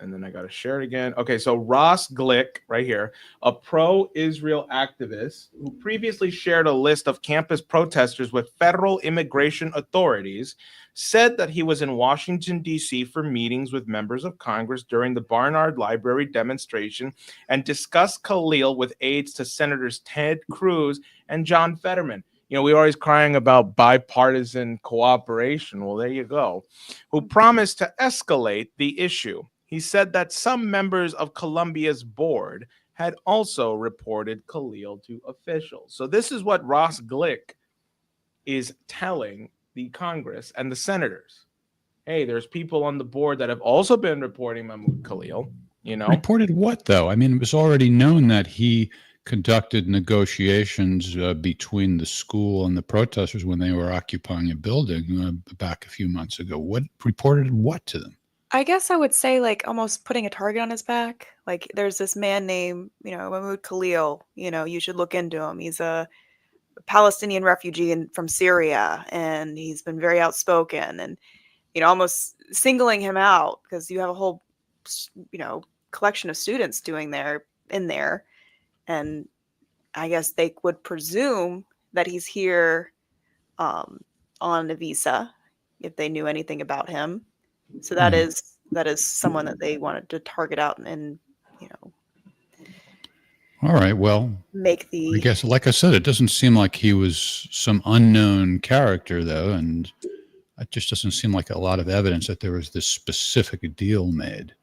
And then I got to share it again. Okay, so Ross Glick, right here, a pro-Israel activist who previously shared a list of campus protesters with federal immigration authorities, said that he was in Washington, D.C. for meetings with members of Congress during the Barnard Library demonstration and discussed Khalil with aides to Senators Ted Cruz and John Fetterman. We're always crying about bipartisan cooperation. Well, there you go. Who promised to escalate the issue. He said that some members of Columbia's board had also reported Khalil to officials. So this is what Ross Glick is telling the Congress and the senators. Hey, there's people on the board that have also been reporting Mahmoud Khalil, you know. Reported what, though? I mean, it was already known that he conducted negotiations between the school and the protesters when they were occupying a building back a few months ago. What reported what to them? I guess I would say like almost putting a target on his back. Like there's this man named, Mahmoud Khalil, you should look into him. He's a Palestinian refugee from Syria, and he's been very outspoken, and almost singling him out because you have a whole collection of students in there, and I guess they would presume that he's here on a visa if they knew anything about him. So that is someone that they wanted to target out and All right. Well, I guess, like I said, it doesn't seem like he was some unknown character, though, and it just doesn't seem like a lot of evidence that there was this specific deal made.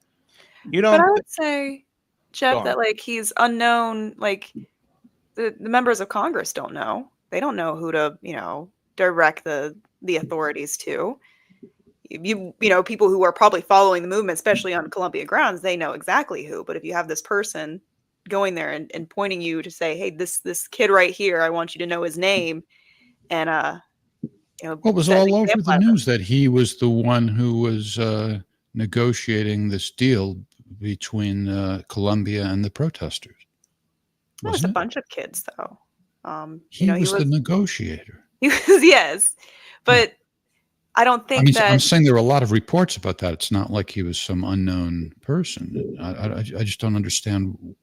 But I would say, Jeff, that like he's unknown. Like the members of Congress don't know. They don't know who to direct the authorities to. People who are probably following the movement, especially on Columbia grounds, they know exactly who. But if you have this person going there and pointing you to say, hey, this kid right here, I want you to know his name, and Well, it was all over the news that he was the one who was negotiating this deal between Columbia and the protesters. There was a bunch of kids, though. He was the negotiator. He was, yes, but I don't think that. I'm saying there were a lot of reports about that. It's not like he was some unknown person. I just don't understand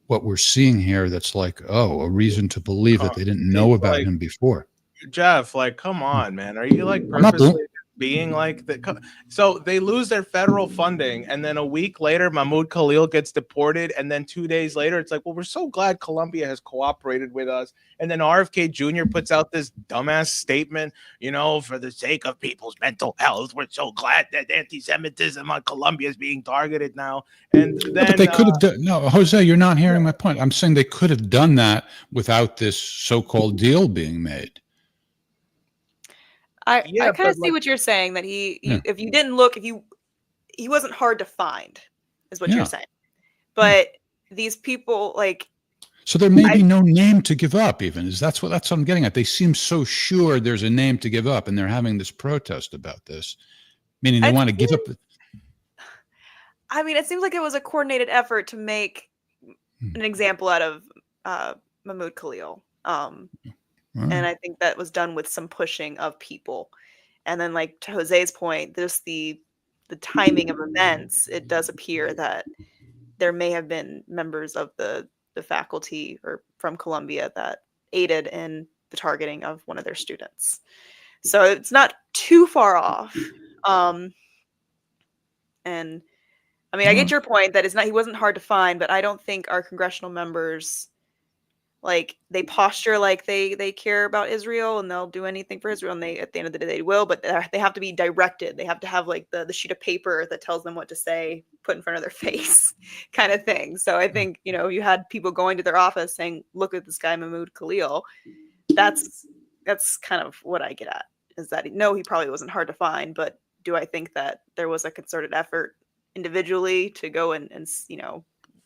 what we're seeing here. That's like, a reason to believe that they didn't know about him before. Jeff, like, come on, man. Are you like purposely being like that? So they lose their federal funding, and then a week later, Mahmoud Khalil gets deported, and then 2 days later, it's like, well, we're so glad Colombia has cooperated with us. And then RFK Jr. puts out this dumbass statement, for the sake of people's mental health, we're so glad that anti-Semitism on Colombia is being targeted now. And then but they could have done. No, Jose, you're not hearing my point. I'm saying they could have done that without this so-called deal being made. I kind of see what you're saying, that if you didn't look, he wasn't hard to find, is what you're saying. But these people, like, so there may be no name to give up. Even that's what I'm getting at. They seem so sure there's a name to give up, and they're having this protest about this, meaning they want to give up. I mean, it seems like it was a coordinated effort to make an example out of Mahmoud Khalil. And I think that was done with some pushing of people. And then, like, to Jose's point, there's the timing of events. It does appear that there may have been members of the faculty or from Columbia that aided in the targeting of one of their students. So it's not too far off. And I mean, I get your point that he wasn't hard to find, but I don't think our congressional members, like, they posture like they care about Israel and they'll do anything for Israel, and they, at the end of the day, they will, but they have to be directed. They have to have like the sheet of paper that tells them what to say put in front of their face kind of thing. So I think, you had people going to their office saying, look at this guy, Mahmoud Khalil. That's kind of what I get at, is that, no, he probably wasn't hard to find, but do I think that there was a concerted effort individually to go and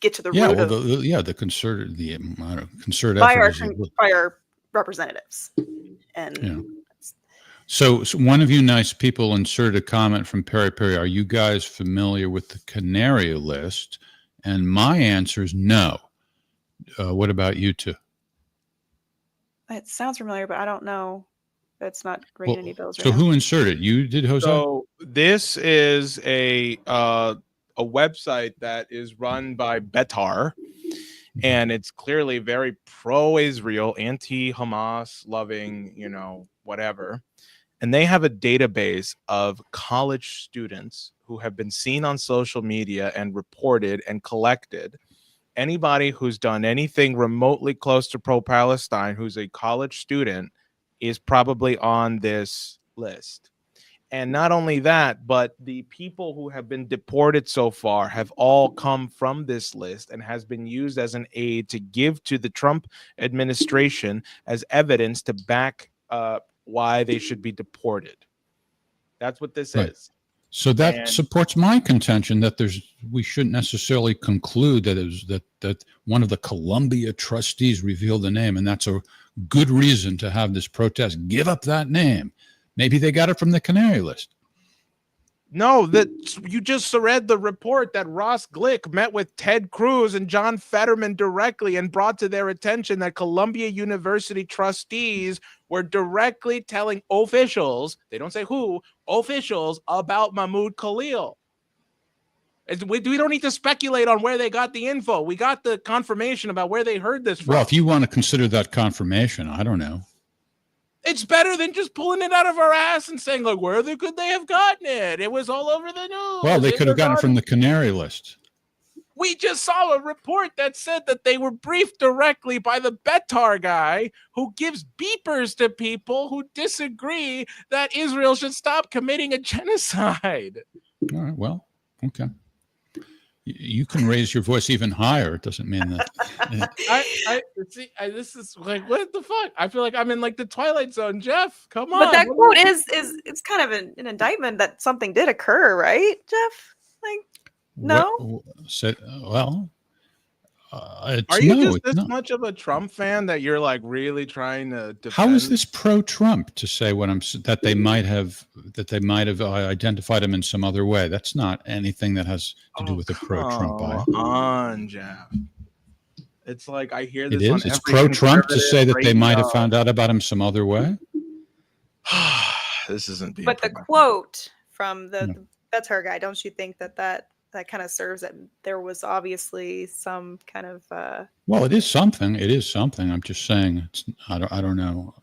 get to the root of the concerted effort by our representatives. And so one of you nice people inserted a comment from Perry Perry. Are you guys familiar with the Canary list? And my answer is no. What about you two? It sounds familiar, but I don't know. That's not ringing any bells. So who inserted? You did, Jose? So this is a website that is run by Betar, and it's clearly very pro-Israel, anti-Hamas loving, whatever. And they have a database of college students who have been seen on social media and reported and collected. Anybody who's done anything remotely close to pro-Palestine, who's a college student, is probably on this list. And not only that, but the people who have been deported so far have all come from this list and has been used as an aid to give to the Trump administration as evidence to back why they should be deported. That's what this Right. is. So that And- supports my contention that we shouldn't necessarily conclude that it was that one of the Columbia trustees revealed the name, and that's a good reason to have this protest. Give up that name. Maybe they got it from the Canary list. No, that you just read the report that Ross Glick met with Ted Cruz and John Fetterman directly and brought to their attention that Columbia University trustees were directly telling officials, they don't say who, officials about Mahmoud Khalil. We don't need to speculate on where they got the info. We got the confirmation about where they heard this from. Well, if you want to consider that confirmation, I don't know. It's better than just pulling it out of our ass and saying, like, where could they have gotten it? It was all over the news. Well, they could have gotten it from the Canary list. We just saw a report that said that they were briefed directly by the Betar guy who gives beepers to people who disagree that Israel should stop committing a genocide. All right, well, okay. You can raise your voice even higher. It doesn't mean that. This is like, what the fuck? I feel like I'm in like the Twilight Zone. Jeff, come on. But that quote is it's kind of an indictment that something did occur, right, Jeff? Like, no. Are you just this much of a Trump fan that you're like really trying to defend? How is this pro-Trump to say that they might have identified him in some other way? That's not anything that has to do with the pro-Trump eye. Come on, Jeff. It's like I hear this. It is. It's pro-Trump to say that they might have found out about him some other way. This isn't. But the quote from the Betar guy, don't you think that kind of serves that there was obviously some kind of well, it is something. I'm just saying I don't know.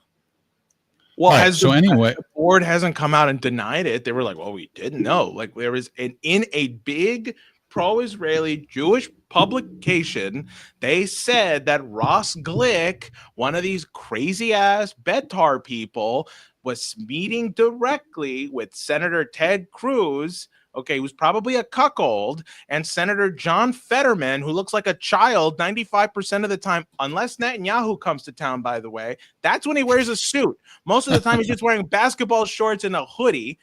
Well, the board hasn't come out and denied it. They were like, well, we didn't know. Like there was in a big pro-Israeli Jewish publication, they said that Ross Glick, one of these crazy ass Betar people, was meeting directly with Senator Ted Cruz. Okay, he was probably a cuckold, and Senator John Fetterman, who looks like a child 95% of the time, unless Netanyahu comes to town, by the way. That's when he wears a suit. Most of the time, he's just wearing basketball shorts and a hoodie.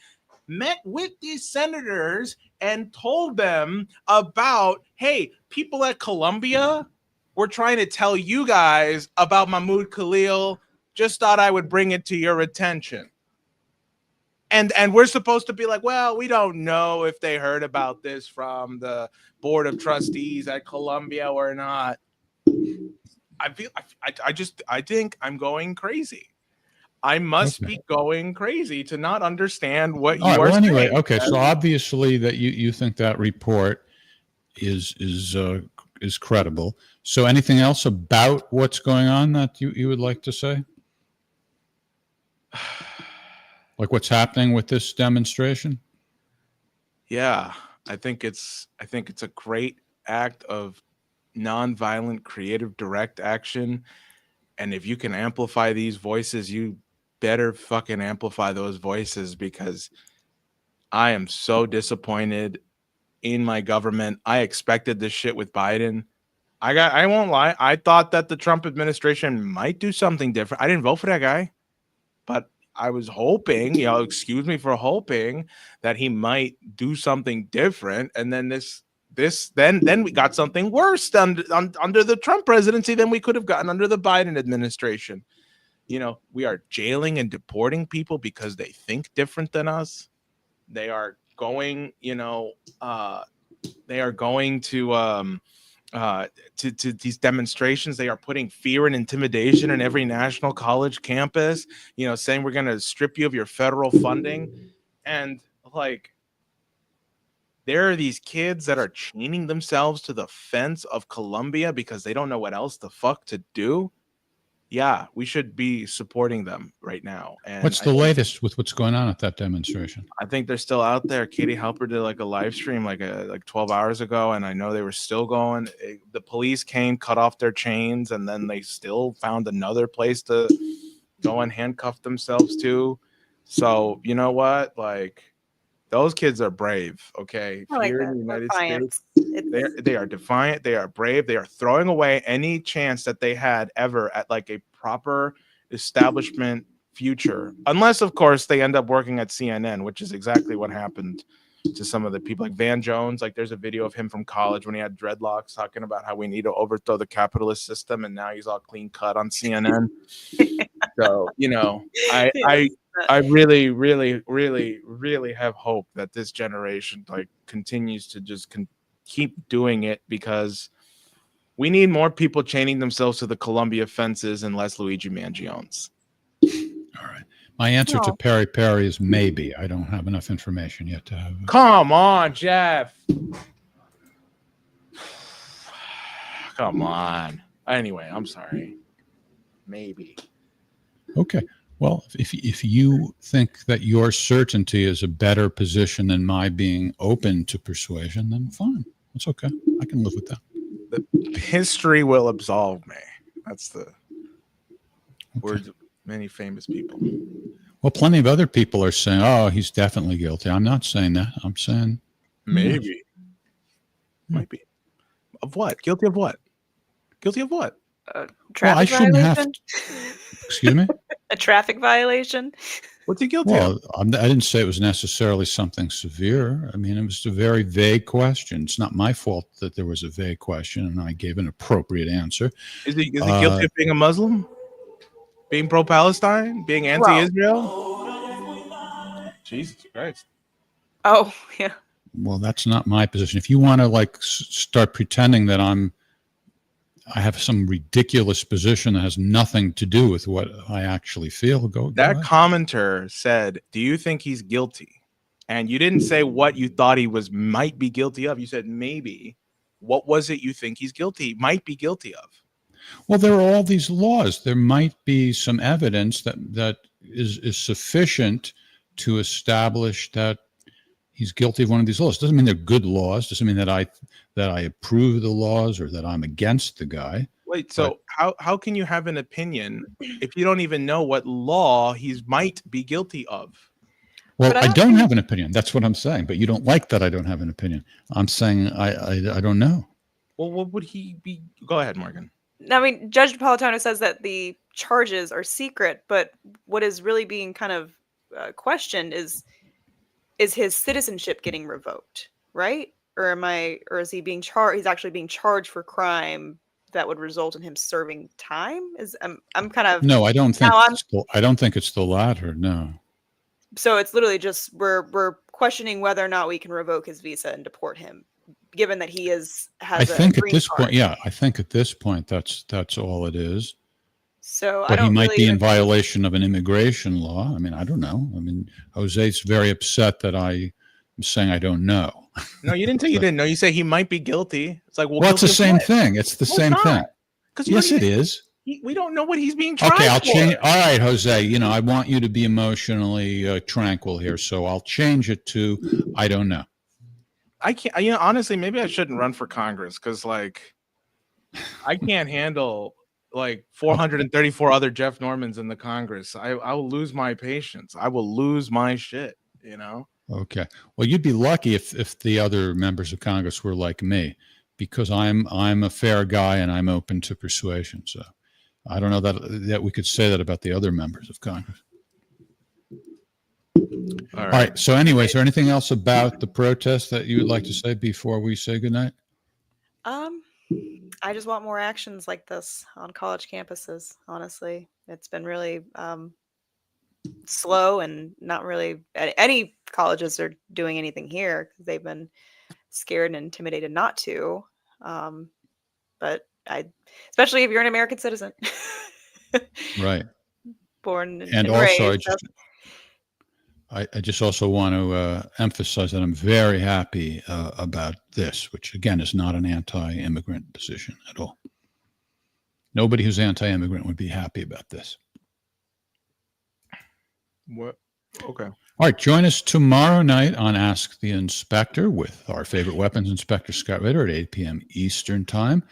Met with these senators and told them about, hey, people at Columbia were trying to tell you guys about Mahmoud Khalil. Just thought I would bring it to your attention. And we're supposed to be like, well, we don't know if they heard about this from the board of trustees at Columbia or not. I think I'm going crazy. I must be going crazy to not understand what you are saying. Anyway, okay. So obviously that you think that report is credible. So anything else about what's going on that you would like to say? Like what's happening with this demonstration? Yeah, I think it's a great act of nonviolent, creative, direct action. And if you can amplify these voices, you better fucking amplify those voices, because I am so disappointed in my government. I expected this shit with Biden. I won't lie. I thought that the Trump administration might do something different. I didn't vote for that guy, but I was hoping, excuse me for hoping, that he might do something different. And then then we got something worse under the Trump presidency than we could have gotten under the Biden administration. We are jailing and deporting people because they think different than us. They are going, to these demonstrations. They are putting fear and intimidation in every national college campus, saying we're going to strip you of your federal funding. And like, there are these kids that are chaining themselves to the fence of Columbia because they don't know what else the fuck to do. Yeah, we should be supporting them right now. And what's the latest with what's going on at that demonstration? I think they're still out there. Katie Halper did like a live stream like 12 hours ago, and I know they were still going. The police came, cut off their chains, and then they still found another place to go and handcuff themselves to. So you know what? Like, those kids are brave. Okay, I like here in that. the United Defiance. States, they are defiant. They are brave. They are throwing away any chance that they had ever at like a proper establishment future, unless of course they end up working at CNN, which is exactly what happened to some of the people like Van Jones. Like, there's a video of him from college when he had dreadlocks talking about how we need to overthrow the capitalist system, and now he's all clean cut on CNN. So, you know, I really, really, really, really have hope that this generation like continues to just keep doing it, because we need more people chaining themselves to the Columbia fences and less Luigi Mangiones. All right. My answer to Perry Perry is maybe. I don't have enough information yet to have. Come on, Jeff. Come on. Anyway, I'm sorry. Maybe. Okay. Well, if you think that your certainty is a better position than my being open to persuasion, then fine. That's okay. I can live with that. The history will absolve me. That's the words of many famous people. Well, plenty of other people are saying, "Oh, he's definitely guilty." I'm not saying that. I'm saying maybe. Might be. Of what? Guilty of what? Guilty of what? Well, I shouldn't have. Excuse me? A traffic violation? What's he guilty of? Well, I didn't say it was necessarily something severe. I mean, it was a very vague question. It's not my fault that there was a vague question and I gave an appropriate answer. Is he guilty of being a Muslim? Being pro-Palestine? Being anti-Israel? Jesus Christ. Oh, yeah. Well, that's not my position. If you want to like start pretending that I have some ridiculous position that has nothing to do with what I actually feel, go That ahead. commenter said, "Do you think he's guilty?" And you didn't say what you thought he might be guilty of. You said maybe. What was it you think he's might be guilty of? Well, there are all these laws. There might be some evidence that is sufficient to establish that he's guilty of one of these laws. Doesn't mean they're good laws. Doesn't mean that I approve of the laws or that I'm against the guy. Wait, so how can you have an opinion if you don't even know what law he might be guilty of? Well, I don't have an opinion. That's what I'm saying. But you don't like that I don't have an opinion. I'm saying I don't know. Well, what would he be? Go ahead, Morgan. I mean, Judge Napolitano says that the charges are secret, but what is really being kind of questioned is his citizenship getting revoked, right? Or is he being charged? He's actually being charged for crime that would result in him serving time. I'm kind of no. I don't think. I don't think it's the latter. No. So it's literally just we're questioning whether or not we can revoke his visa and deport him, given that he has. I think at this point, yeah. I think at this point that's all it is. So but he might be in violation of an immigration law. I mean, I don't know. I mean, Jose's very upset that I am saying I don't know. No, you didn't say you didn't know. You say he might be guilty. It's like, well, it's the same thing. It's the same thing. Yes, it is. We don't know what he's being tried Okay, I'll for. change. All right, Jose. You know, I want you to be emotionally tranquil here, so I'll change it to I don't know. I can't. You know, honestly, maybe I shouldn't run for Congress because, like, I can't handle like 434 other Jeff Normans in the Congress. I will lose my patience. I will lose my shit. You know. Okay. Well, you'd be lucky if the other members of Congress were like me, because I'm a fair guy and I'm open to persuasion. So I don't know that we could say that about the other members of Congress. All right. So anyway, is there anything else about the protest that you would like to say before we say goodnight? I just want more actions like this on college campuses. Honestly, it's been really slow and not really any colleges are doing anything here because they've been scared and intimidated not to. But especially if you're an American citizen, right? Born and also I just also want to emphasize that I'm very happy about this, which again is not an anti-immigrant position at all. Nobody who's anti-immigrant would be happy about this. What? Okay. All right. Join us tomorrow night on Ask the Inspector with our favorite weapons inspector, Scott Ritter, at 8 p.m. Eastern Time.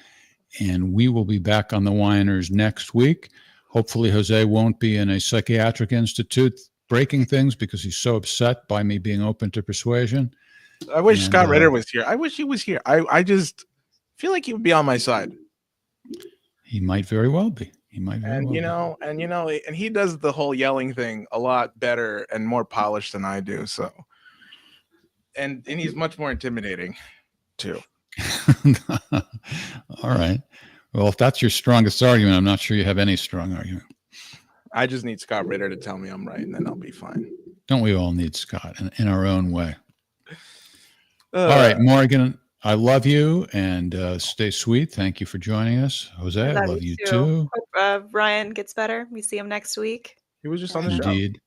And we will be back on the Whiners next week. Hopefully, Jose won't be in a psychiatric institute breaking things because he's so upset by me being open to persuasion. I wish And, Scott Ritter was here. I wish he was here. I just feel like he would be on my side. He might very well be. He might very well be. And he does the whole yelling thing a lot better and more polished than I do. So, and he's much more intimidating too. All right. Well, if that's your strongest argument, I'm not sure you have any strong argument. I just need Scott Ritter to tell me I'm right, and then I'll be fine. Don't we all need Scott in our own way? All right, Morgan, I love you, and stay sweet. Thank you for joining us. Jose, I love you too. Hope Ryan gets better. We see him next week. He was just on the show. Indeed.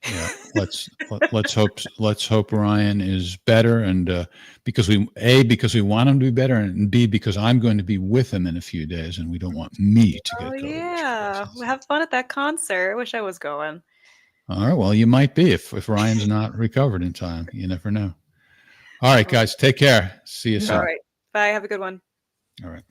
Yeah. Let's hope Ryan is better, and because we want him to be better, and B, because I'm going to be with him in a few days, and we don't want me to get COVID. Yeah, we'll have fun at that concert. I wish I was going. All right. Well, you might be if Ryan's not recovered in time. You never know. All right, guys. Take care. See you soon. All right. Bye. Have a good one. All right.